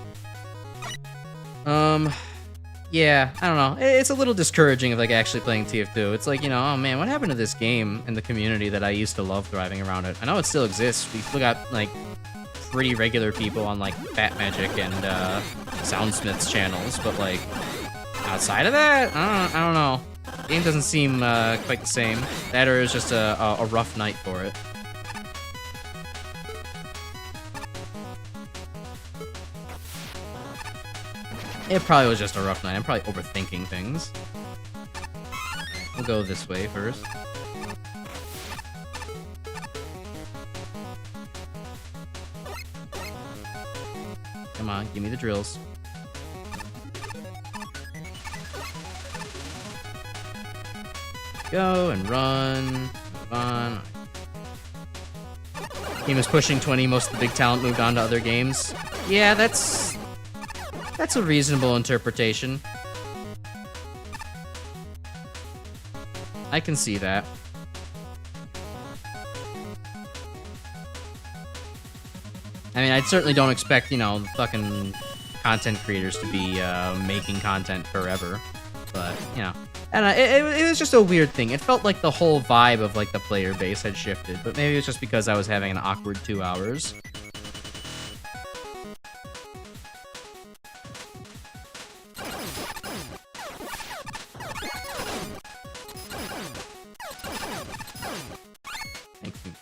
Yeah, I don't know. It's a little discouraging of like actually playing TF2. It's like, you know, oh man, what happened to this game and the community that I used to love driving around it? I know it still exists. We still got like pretty regular people on like Fat Magic and Soundsmith's channels, but like outside of that, I don't know. The game doesn't seem quite the same. That or it was just a rough night for it. It probably was just a rough night. I'm probably overthinking things. We'll go this way first. Come on, give me the drills. Go and run. Move on. Game is pushing 20. Most of the big talent moved on to other games. Yeah, that's a reasonable interpretation. I can see that. I mean, I certainly don't expect, you know, fucking content creators to be making content forever. But, you know. And it was just a weird thing. It felt like the whole vibe of, like, the player base had shifted. But maybe it's just because I was having an awkward 2 hours.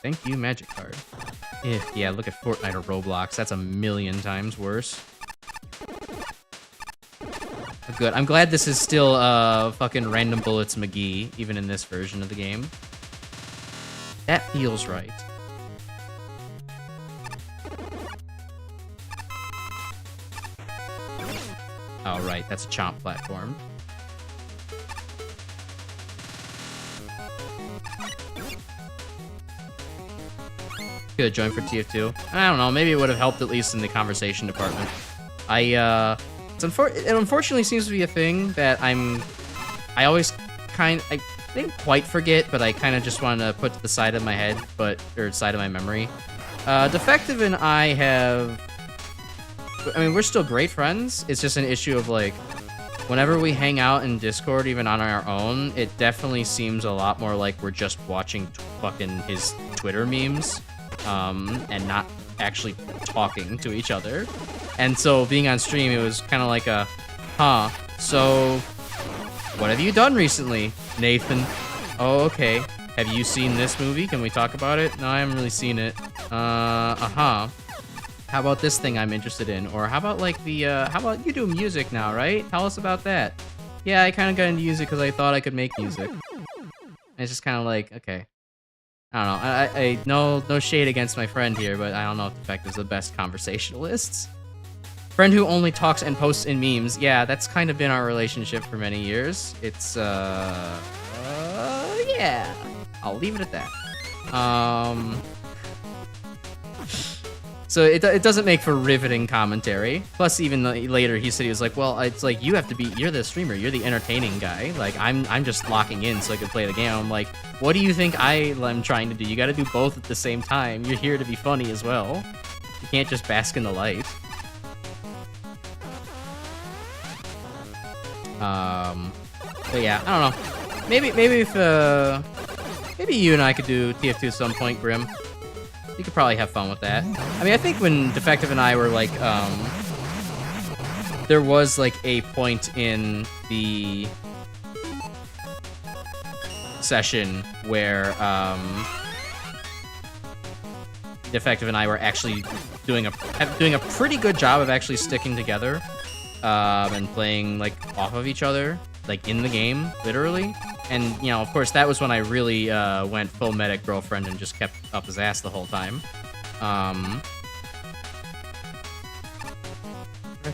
Thank you, Magic Card. Yeah, look at Fortnite or Roblox. That's a million times worse. Good. I'm glad this is still fucking Random Bullets McGee, even in this version of the game. That feels right. Oh, right. That's a chomp platform. Could have joined for TF2. I don't know. Maybe it would have helped at least in the conversation department. It unfortunately seems to be a thing that I always I didn't quite forget, but I kind of just want to put to the side of my head, or side of my memory. Defective and I we're still great friends. It's just an issue of like, whenever we hang out in Discord, even on our own, it definitely seems a lot more like we're just watching fucking his Twitter memes, and not actually talking to each other. And so being on stream, it was kind of like a, so what have you done recently, Nathan? Oh, okay. Have you seen this movie? Can we talk about it? No, I haven't really seen it. How about this thing I'm interested in? Or how about like how about you do music now, right? Tell us about that. Yeah, I kind of got into music because I thought I could make music. And it's just kind of like, okay. I don't know. No shade against my friend here, but I don't know if Defective's the best conversationalist. Friend who only talks and posts in memes. Yeah, that's kind of been our relationship for many years. It's, yeah. I'll leave it at that. So it doesn't make for riveting commentary. Plus, even later, he said he was like, well, it's like, you're the streamer, you're the entertaining guy. Like, I'm just locking in so I can play the game. I'm like, what do you think I am trying to do? You gotta do both at the same time. You're here to be funny as well. You can't just bask in the light. But yeah, I don't know. Maybe if, maybe you and I could do TF2 at some point, Grim. You could probably have fun with that. I mean, I think when Defective and I were like, there was like a point in the session where Defective and I were actually doing a pretty good job of actually sticking together and playing like off of each other, like in the game, literally. And, you know, of course, that was when I really went full medic girlfriend and just kept up his ass the whole time.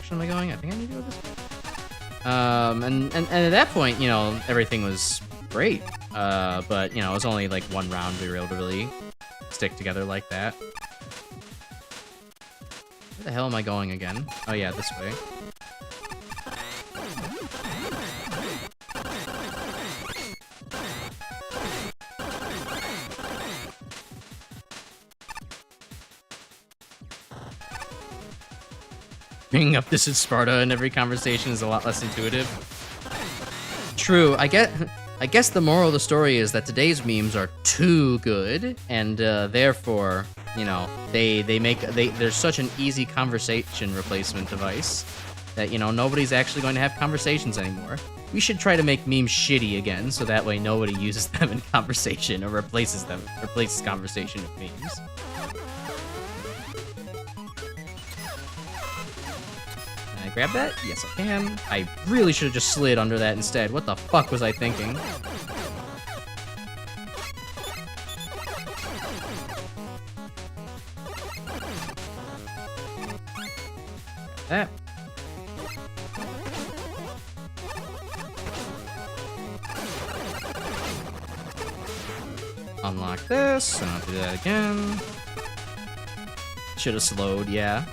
direction am I going? I think I need to go this way. And at that point, you know, everything was great. But, you know, it was only like one round we were able to really stick together like that. Where the hell am I going again? Oh yeah, this way. Bringing up this is Sparta in every conversation is a lot less intuitive. True, I guess the moral of the story is that today's memes are too good, and therefore, you know, they're such an easy conversation replacement device that, you know, nobody's actually going to have conversations anymore. We should try to make memes shitty again, so that way nobody uses them in conversation or replaces conversation with memes. Can I grab that? Yes, I can. I really should have just slid under that instead. What the fuck was I thinking? That. Unlock this, and I'll do that again. Should have slowed, yeah.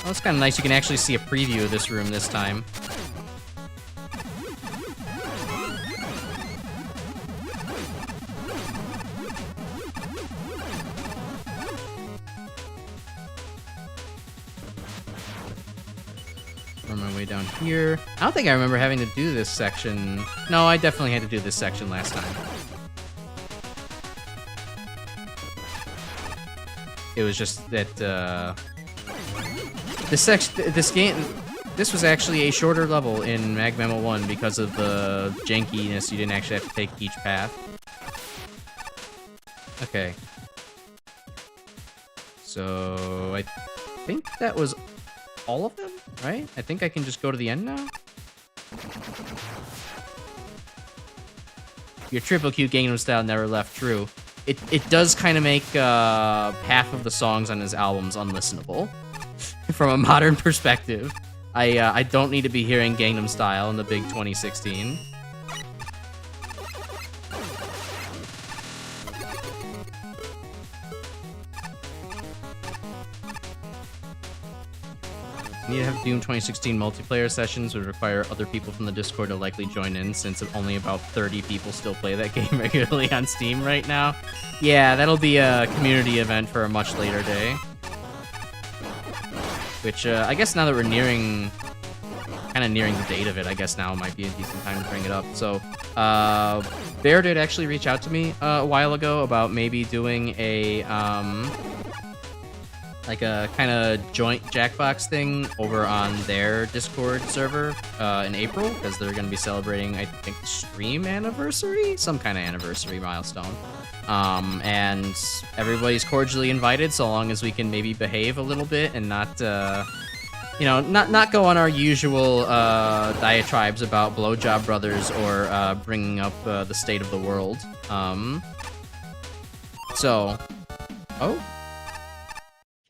Oh, it's kind of nice. You can actually see a preview of this room this time. Work my way down here. I don't think I remember having to do this section. No, I definitely had to do this section last time. It was just that, this was actually a shorter level in MaGMML 1 because of the jankiness. You didn't actually have to take each path. Okay. So, I think that was all of them, right? I think I can just go to the end now? Your triple Q Gangnam Style never left true. It does kind of make half of the songs on his albums unlistenable. From a modern perspective, I don't need to be hearing Gangnam Style in the big 2016. You need to have Doom 2016 multiplayer sessions would require other people from the Discord to likely join in, since only about 30 people still play that game regularly on Steam right now. Yeah, that'll be a community event for a much later day. Which, I guess now that we're kind of nearing the date of it, I guess now might be a decent time to bring it up. So, Bear did actually reach out to me a while ago about maybe doing a, like a kind of joint Jackbox thing over on their Discord server in April, because they're going to be celebrating, I think, stream anniversary? Some kind of anniversary milestone. And everybody's cordially invited, so long as we can maybe behave a little bit and not, you know, not go on our usual diatribes about Blowjob Brothers or bringing up the state of the world. So, oh.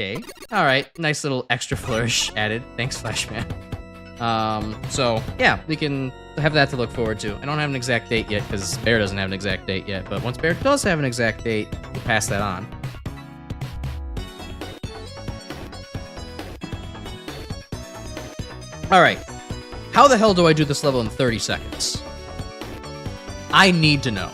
Okay. Alright, nice little extra flourish added. Thanks, Flashman. So, yeah, we can have that to look forward to. I don't have an exact date yet, because Bear doesn't have an exact date yet, but once Bear does have an exact date, we'll pass that on. Alright. How the hell do I do this level in 30 seconds? I need to know.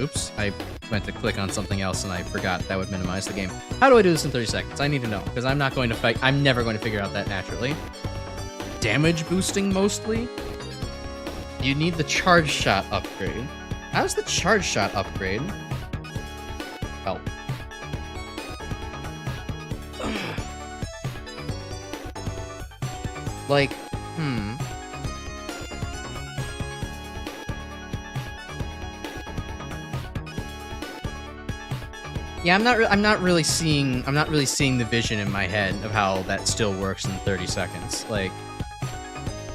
Oops, I went to click on something else and I forgot that would minimize the game. How do I do this in 30 seconds? I need to know, because I'm never going to figure out that naturally. Damage boosting, mostly? You need the charge shot upgrade. How does the charge shot upgrade help? Like, yeah, I'm not really seeing the vision in my head of how that still works in 30 seconds. Like,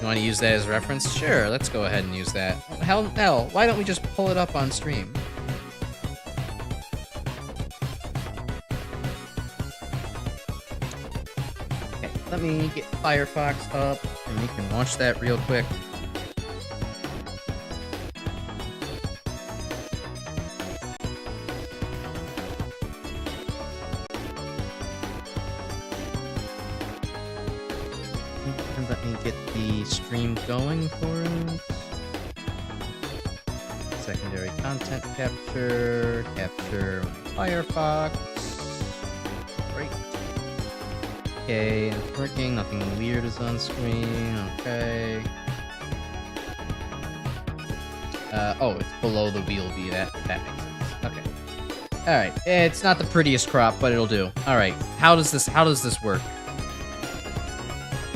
You want to use that as reference? Sure, let's go ahead and use that. Hell no, why don't we just pull it up on stream? Okay, let me get Firefox up, and we can launch that real quick. And let me get the stream going for it. Secondary content capture, capture my Firefox. Great. Okay, it's working, nothing weird is on screen, okay. Oh, it's below the wheel B, that makes sense. Okay. Alright, it's not the prettiest crop, but it'll do. Alright, how does this work?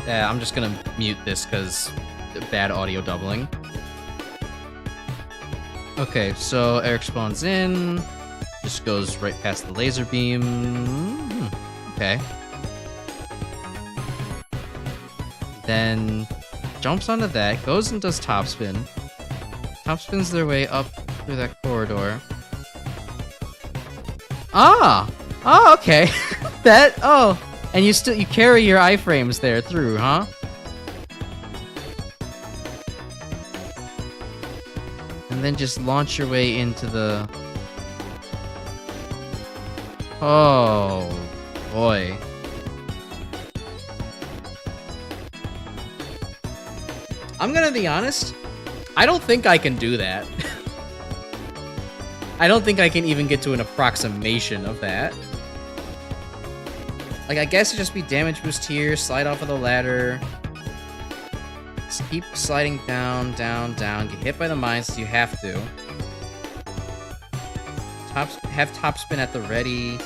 Yeah, I'm just gonna mute this because bad audio doubling. Okay, so Eric spawns in, just goes right past the laser beam. Okay. Then jumps onto that, goes and does topspin. Topspins their way up through that corridor. Ah! Oh, okay. And you carry your iframes there through, huh? And then just launch your way into the... Oh, boy. I'm gonna be honest, I don't think I can do that. I don't think I can even get to an approximation of that. Like, I guess it'd just be damage boost here, slide off of the ladder. Just keep sliding down, down, down. Get hit by the mines so you have to. Have topspin at the ready.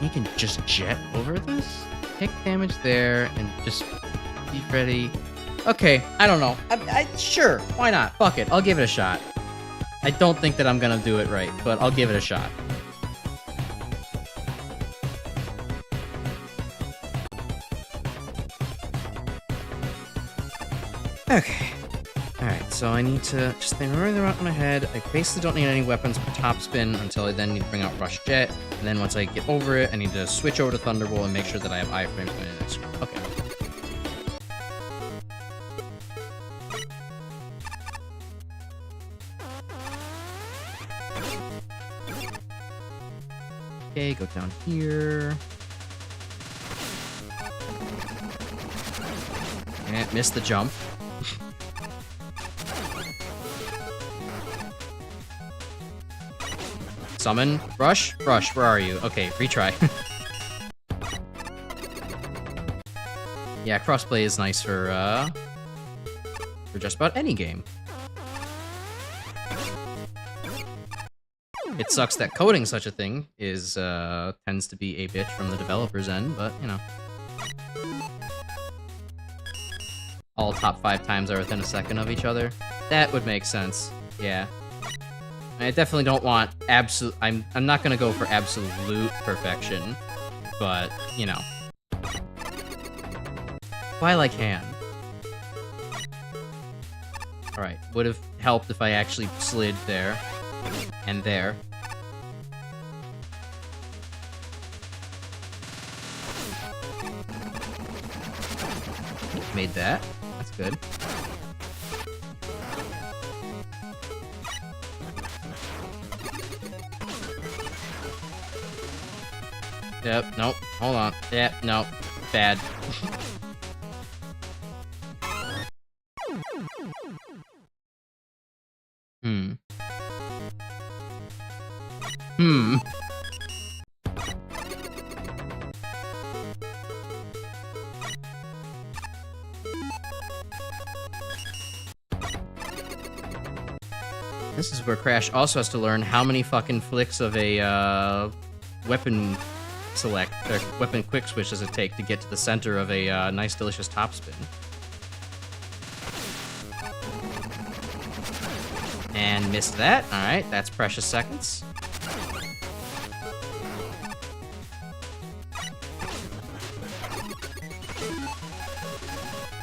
You can just jet over this? Take damage there and just be ready. Okay, I don't know. Sure, why not? Fuck it, I'll give it a shot. I don't think that I'm gonna do it right, but I'll give it a shot. Okay. Alright, so I need to just remember the route in my head. I basically don't need any weapons for topspin until I then need to bring out Rush Jet. And then once I get over it, I need to switch over to Thunderbolt and make sure that I have iframes going in next. Okay. Okay, go down here. And missed the jump. Summon. Rush? Rush, where are you? Okay, retry. Yeah, crossplay is nice for just about any game. It sucks that coding such a thing is, tends to be a bitch from the developer's end, but, you know. All top 5 times are within a second of each other. That would make sense. Yeah. I definitely don't want absolute... I'm not gonna go for absolute perfection, but, you know. While I can. Alright, would have helped if I actually slid there. And there. Made that. That's good. Yep, nope, hold on. Yep, nope, bad. This is where Crash also has to learn how many fucking flicks of a, weapon select, or weapon quick switch does it take to get to the center of a, nice delicious topspin. And missed that. Alright, that's precious seconds.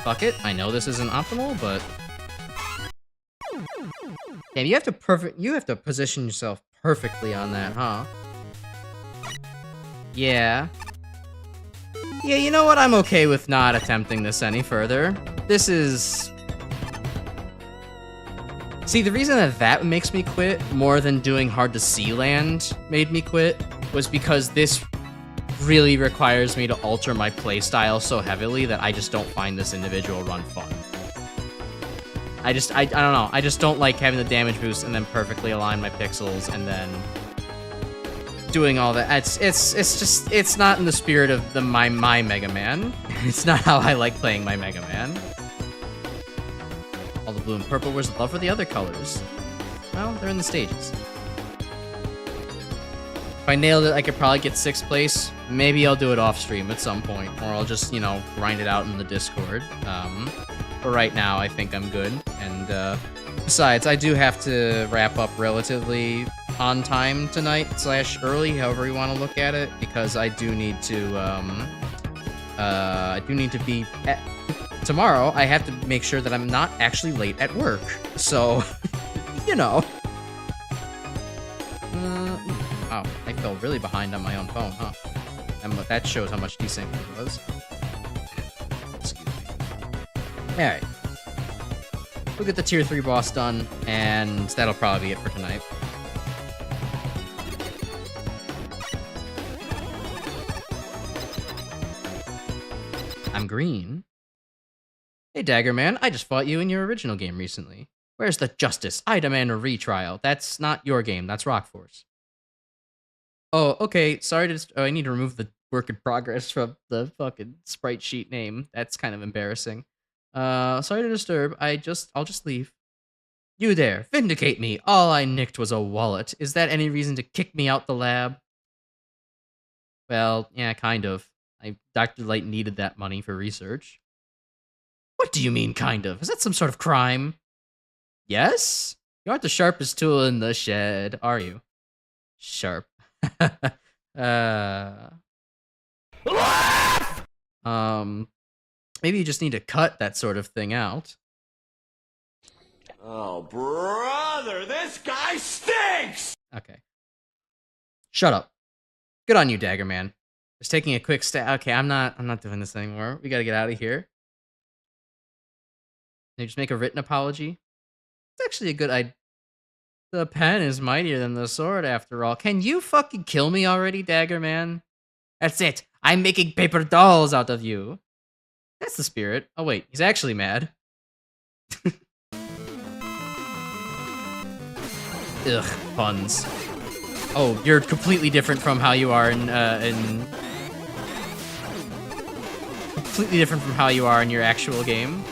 Fuck it. I know this isn't optimal, but damn, you have to position yourself perfectly on that, huh? Yeah. Yeah, you know what? I'm okay with not attempting this any further. This is... See, the reason that makes me quit more than doing hard to see land made me quit was because this really requires me to alter my playstyle so heavily that I just don't find this individual run fun. I don't know. I just don't like having the damage boost and then perfectly align my pixels and then doing all that. It's not in the spirit of my Mega Man. It's not how I like playing my Mega Man. All the blue and purple. Where's the love for the other colors? Well, they're in the stages. If I nailed it, I could probably get 6th place. Maybe I'll do it off stream at some point, or I'll just, you know, grind it out in the Discord. But right now, I think I'm good. And besides, I do have to wrap up relatively on time tonight / early, however you want to look at it, because I do need to be tomorrow. I have to make sure that I'm not actually late at work. So, you know. Oh, I fell really behind on my own phone, huh? And that shows how much desync it was. Excuse me. Alright. We'll get the tier 3 boss done, and that'll probably be it for tonight. I'm green. Hey, Dagger Man, I just fought you in your original game recently. Where's the justice? I demand a retrial. That's not your game, that's Rock Force. Oh, okay, sorry to I need to remove the work in progress from the fucking sprite sheet name. That's kind of embarrassing. Sorry to disturb. I'll just leave. You there, vindicate me. All I nicked was a wallet. Is that any reason to kick me out the lab? Well, yeah, kind of. Dr. Light needed that money for research. What do you mean, kind of? Is that some sort of crime? Yes? You aren't the sharpest tool in the shed, are you? Sharp. Maybe you just need to cut that sort of thing out. Oh, brother, this guy stinks! Okay. Shut up. Good on you, Dagger Man. Just taking a quick Okay, I'm not doing this anymore. We gotta get out of here. Can you just make a written apology? It's actually a good idea. The pen is mightier than the sword, after all. Can you fucking kill me already, Dagger Man? That's it. I'm making paper dolls out of you. That's the spirit. Oh, wait. He's actually mad. Ugh, puns. Oh, you're completely different from how you are in completely different from how you are in your actual game.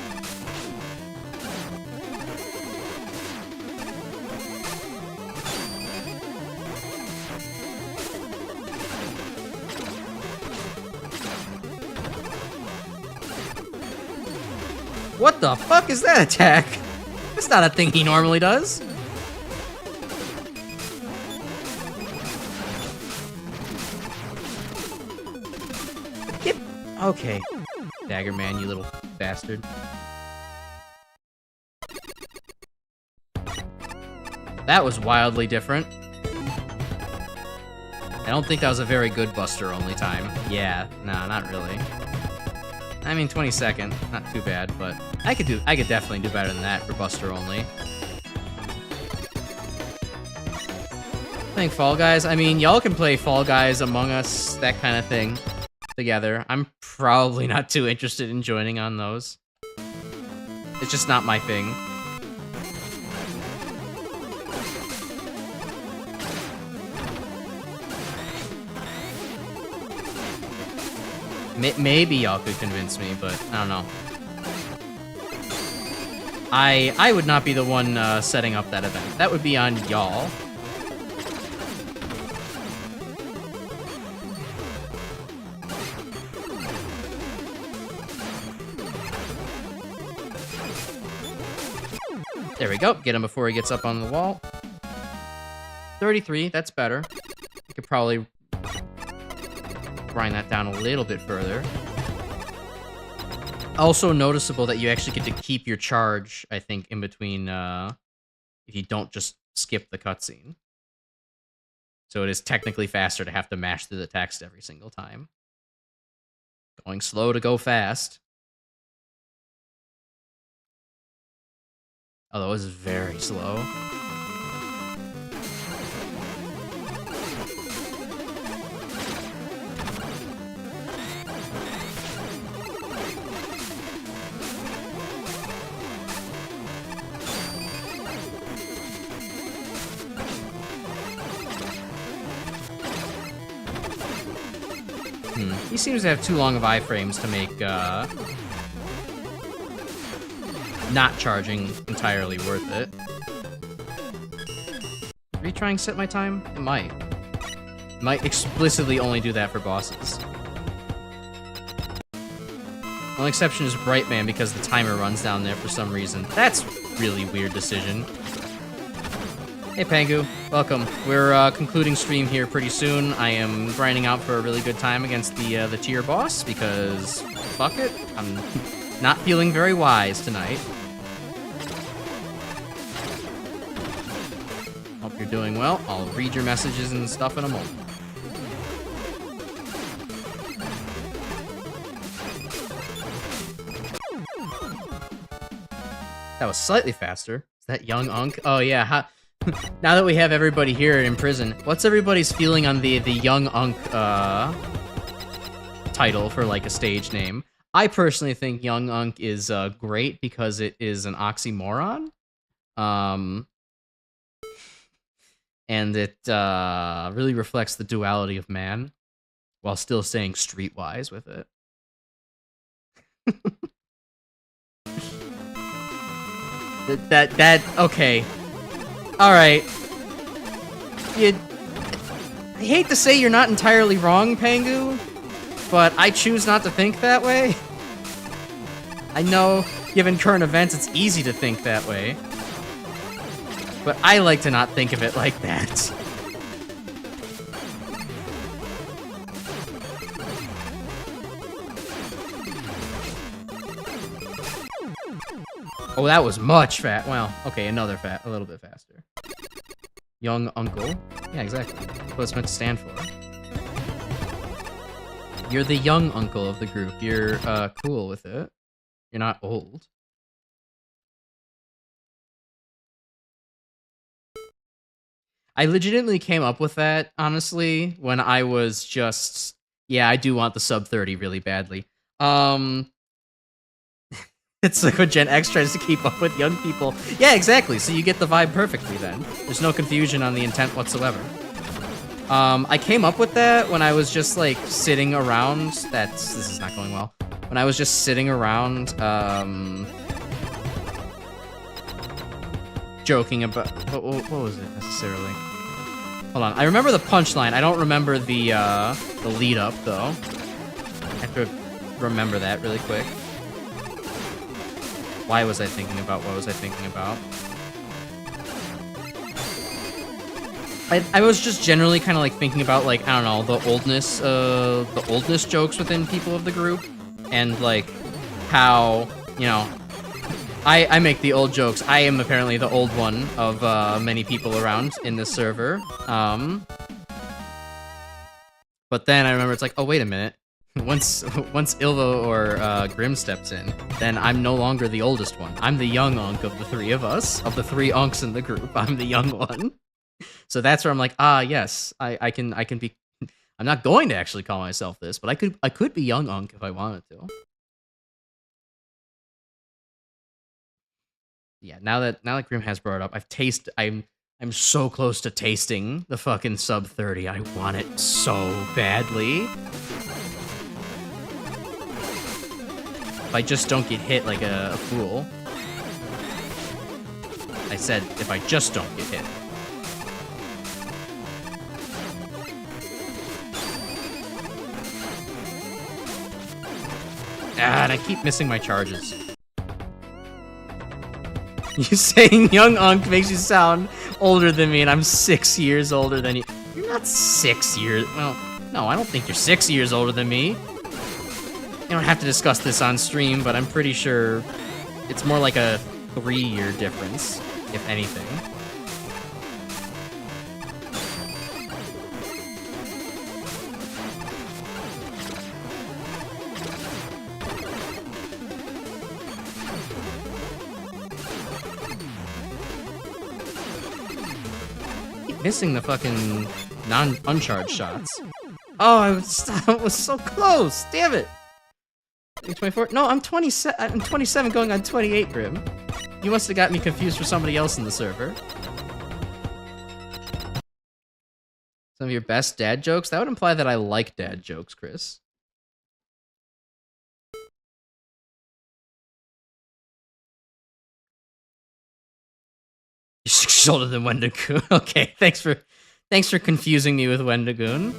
What the fuck is that attack? That's not a thing he normally does. Get... Okay. Dagger Man, you little bastard. That was wildly different. I don't think that was a very good Buster only time. Yeah, no, not really. I mean, 22nd, not too bad, but I could definitely do better than that for Buster only. Playing Fall Guys, I mean, y'all can play Fall Guys, Among Us, that kind of thing together. I'm probably not too interested in joining on those. It's just not my thing. Maybe y'all could convince me, but I don't know. I would not be the one setting up that event. That would be on y'all. There we go. Get him before he gets up on the wall. 33, that's better. I could probably grind that down a little bit further. Also noticeable that you actually get to keep your charge, I think, in between, if you don't just skip the cutscene. So it is technically faster to have to mash through the text every single time. Going slow to go fast. Although it was very slow. He seems to have too long of iframes to make, not charging entirely worth it. Retrying set my time? It might. It might explicitly only do that for bosses. Only exception is Brightman because the timer runs down there for some reason. That's really weird decision. Hey Pangu, welcome. We're concluding stream here pretty soon. I am grinding out for a really good time against the tier boss because fuck it, I'm not feeling very wise tonight. Hope you're doing well. I'll read your messages and stuff in a moment. That was slightly faster. Is that young Unk? Oh yeah. Now that we have everybody here in prison, what's everybody's feeling on the young Unk title for like a stage name? I personally think young Unk is great because it is an oxymoron. And it really reflects the duality of man while still staying streetwise with it. Okay. Alright. I hate to say you're not entirely wrong, Pangu, but I choose not to think that way. I know, given current events, it's easy to think that way. But I like to not think of it like that. Oh, that was much fat. Well, okay, a little bit faster. Young uncle? Yeah, exactly. That's what it's meant to stand for. You're the young uncle of the group. You're, cool with it. You're not old. I legitimately came up with that, honestly, when I was just... Yeah, I do want the sub 30 really badly. It's like when Gen X tries to keep up with young people. Yeah, exactly. So you get the vibe perfectly then. There's no confusion on the intent whatsoever. I came up with that when I was just like sitting around. This is not going well. When I was just sitting around, joking about what was it necessarily? Hold on. I remember the punchline. I don't remember the lead up though. I have to remember that really quick. Why was I thinking about what was I thinking about? I was just generally kind of like thinking about like, I don't know, the oldness jokes within people of the group, and like how, you know, I make the old jokes. I am apparently the old one of many people around in this server. But then I remember it's like, oh wait a minute. Once Ilvo or Grim steps in, then I'm no longer the oldest one. I'm the young Unk of the three of us, of the three Unks in the group. I'm the young one. So that's where I'm like, yes, I can be. I'm not going to actually call myself this, but I could be young Unk if I wanted to. Yeah, now that Grim has brought it up, I'm so close to tasting the fucking sub 30. I want it so badly. If I just don't get hit like a fool. I said, if I just don't get hit. And I keep missing my charges. You saying young Unk makes you sound older than me, and I'm 6 years older than you. You're not 6 years. Well, no, I don't think you're 6 years older than me. You don't have to discuss this on stream, but I'm pretty sure it's more like a 3-year difference, if anything. Keep missing the fucking uncharged shots. Oh, I was so close. Damn it. 24? No, I'm 27. I'm 27 going on 28, Grim. You must have got me confused for somebody else in the server. Some of your best dad jokes? That would imply that I like dad jokes, Chris. You're 6 years older than Wendigoon. Okay, thanks for confusing me with Wendigoon.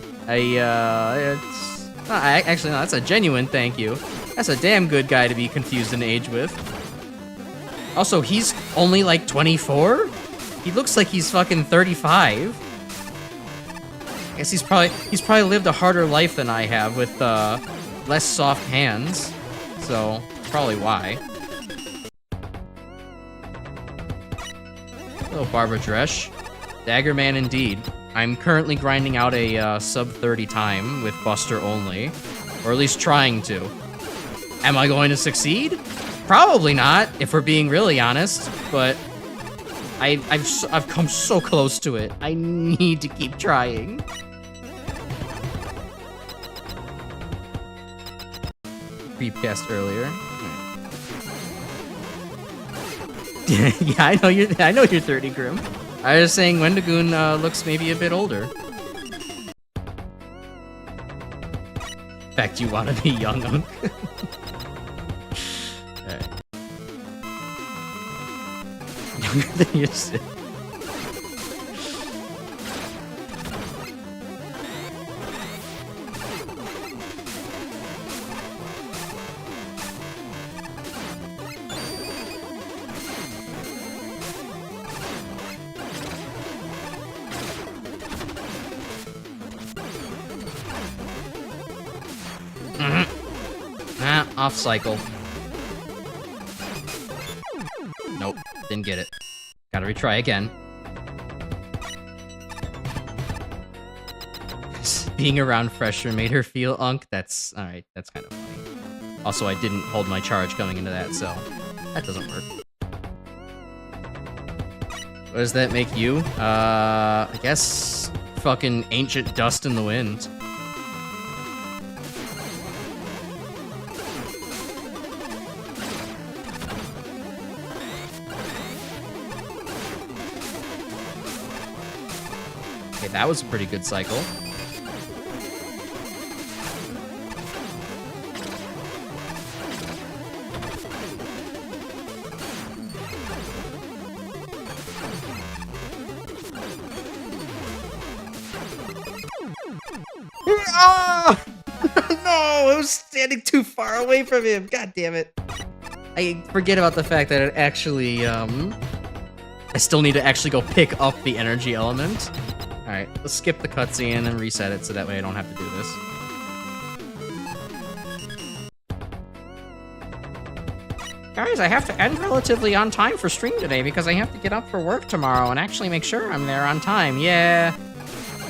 Actually, no, that's a genuine thank you. That's a damn good guy to be confused in age with. Also, he's only like 24? He looks like he's fucking 35. I guess he's probably lived a harder life than I have with less soft hands. So, probably why. Hello, Barbara Dresch. Daggerman indeed. I'm currently grinding out a sub-30 time with Buster only. Or at least trying to. Am I going to succeed? Probably not, if we're being really honest, but I've come so close to it. I need to keep trying. Creepcast earlier. Yeah, I know you're 30, Grim. I was saying Wendigoon looks maybe a bit older. In fact, you want to be young, Unk? Alright. Younger than your sis. Off cycle. Nope, didn't get it. Gotta retry again. Being around fresher made her feel unk. That's alright, that's kind of funny. Also, I didn't hold my charge going into that, so that doesn't work. What does that make you? I guess fucking ancient dust in the wind. That was a pretty good cycle. Oh! No, I was standing too far away from him. God damn it. I forget about the fact that it actually, I still need to actually go pick up the energy element. Alright, let's skip the cutscene and reset it so that way I don't have to do this. Guys, I have to end relatively on time for stream today because I have to get up for work tomorrow and actually make sure I'm there on time. Yeah,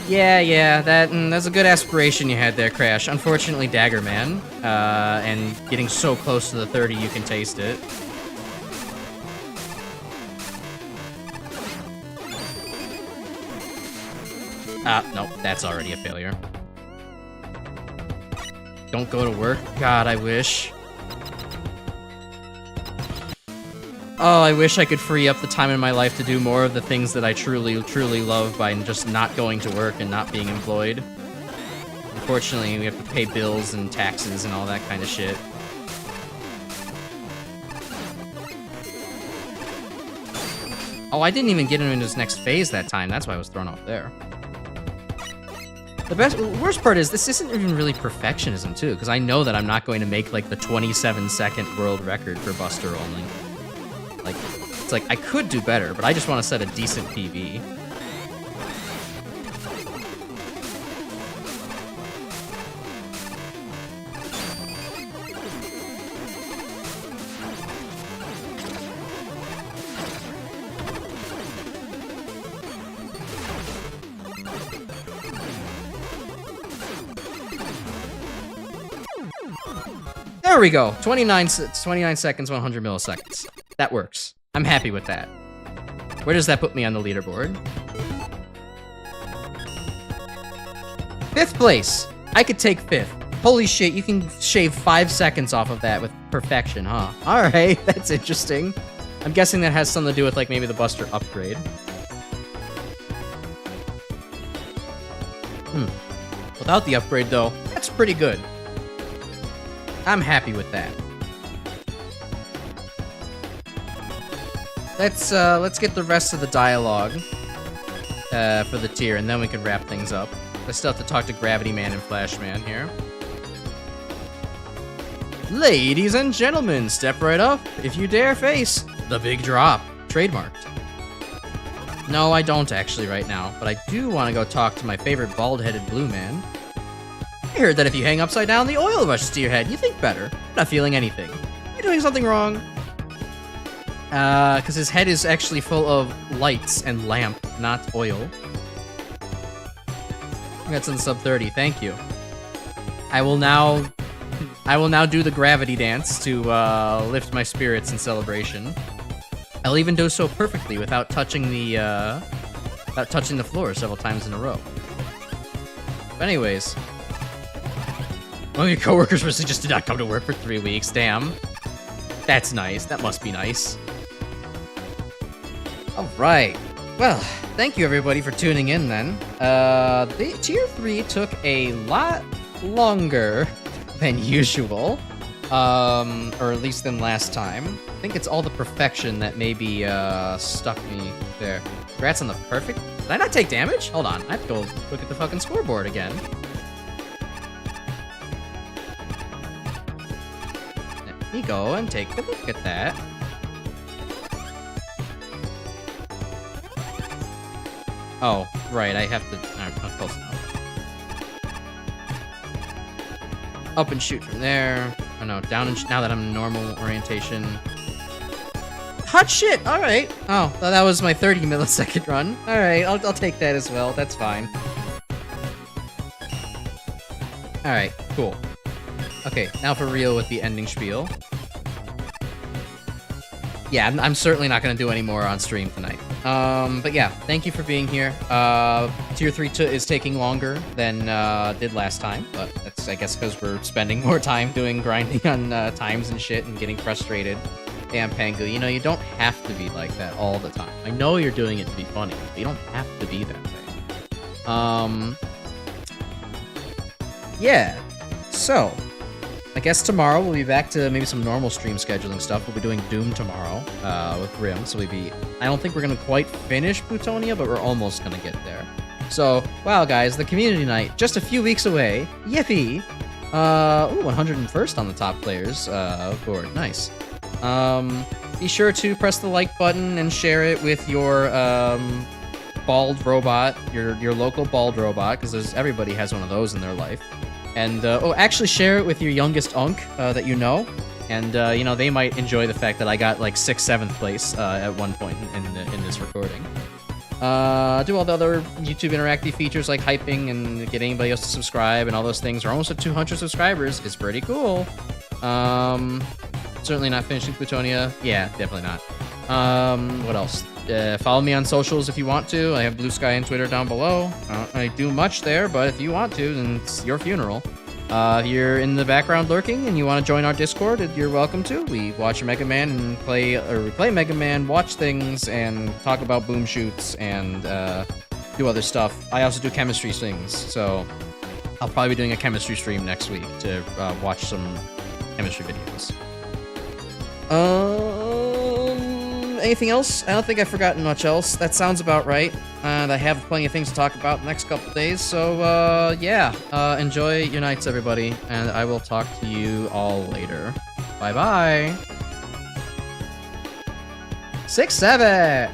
that's a good aspiration you had there, Crash. Unfortunately, Daggerman, and getting so close to the 30 you can taste it. Nope, that's already a failure. Don't go to work? God, I wish. Oh, I wish I could free up the time in my life to do more of the things that I truly love by just not going to work and not being employed. Unfortunately, we have to pay bills and taxes and all that kind of shit. Oh, I didn't even get him into his next phase that time. That's why I was thrown off there. The worst part is this isn't even really perfectionism too, because I know that I'm not going to make like the 27-second world record for Buster only. Like, it's like I could do better, but I just want to set a decent PB. There we go. 29 seconds, 100 milliseconds. That works. I'm happy with that. Where does that put me on the leaderboard? 5th place. I could take 5th. Holy shit, you can shave 5 seconds off of that with perfection, huh? Alright, that's interesting. I'm guessing that has something to do with, like, maybe the Buster upgrade. Without the upgrade, though, that's pretty good. I'm happy with that. Let's get the rest of the dialogue for the tier, and then we can wrap things up. I still have to talk to Gravity Man and Flashman here. Ladies and gentlemen, step right up if you dare face the big drop. Trademarked. No, I don't actually right now, but I do want to go talk to my favorite bald-headed blue man. I heard that if you hang upside down, the oil rushes to your head. You think better. I'm not feeling anything. You're doing something wrong. Because his head is actually full of lights and lamp, not oil. That's in sub 30. Thank you. I will now do the gravity dance to lift my spirits in celebration. I'll even do so perfectly without touching the floor several times in a row. But anyways, one of your coworkers recently just did not come to work for 3 weeks. Damn, that's nice. That must be nice. All right. Well, thank you everybody for tuning in. Then, the tier 3 took a lot longer than usual, or at least than last time. I think it's all the perfection that maybe stuck me there. Congrats on the perfect. Did I not take damage? Hold on, I have to go look at the fucking scoreboard again. Let me go and take a look at that. Oh, right, I have to. I'm close enough. Up and shoot from there. Oh no, down and now that I'm in normal orientation. Hot shit! Alright. Oh, that was my 30 millisecond run. Alright, I'll take that as well. That's fine. Alright, cool. Okay, now for real with the ending spiel. Yeah, I'm certainly not going to do any more on stream tonight. But yeah, thank you for being here. Tier 3 is taking longer than did last time, but that's, I guess, because we're spending more time doing grinding on times and shit and getting frustrated. Damn, Pangu, you know, you don't have to be like that all the time. I know you're doing it to be funny, but you don't have to be that way. Yeah, so I guess tomorrow we'll be back to maybe some normal stream scheduling stuff. We'll be doing Doom tomorrow with Grim, so I don't think we're going to quite finish Plutonia, but we're almost going to get there. So, wow, guys, the community night, just a few weeks away. Yippee! Ooh, 101st on the top players board. Nice. Be sure to press the like button and share it with your bald robot, your local bald robot, because everybody has one of those in their life. And, actually share it with your youngest unk that you know. And, you know, they might enjoy the fact that I got, like, 6th, 7th place at one point in this recording. Do all the other YouTube interactive features like hyping and get anybody else to subscribe and all those things. We're almost at 200 subscribers. It's pretty cool. Certainly not finishing Plutonia. Yeah, definitely not. What else? Follow me on socials if you want to. I have Blue Sky and Twitter down below. I do much there, but if you want to, then it's your funeral. If you're in the background lurking and you want to join our Discord, you're welcome to. We watch Mega Man and we play Mega Man, watch things, and talk about boom shoots and do other stuff. I also do chemistry things, so I'll probably be doing a chemistry stream next week to watch some chemistry videos. Anything else? I don't think I've forgotten much else. That sounds about right. And I have plenty of things to talk about the next couple days. So, yeah. Enjoy your nights, everybody. And I will talk to you all later. Bye-bye. 6-7.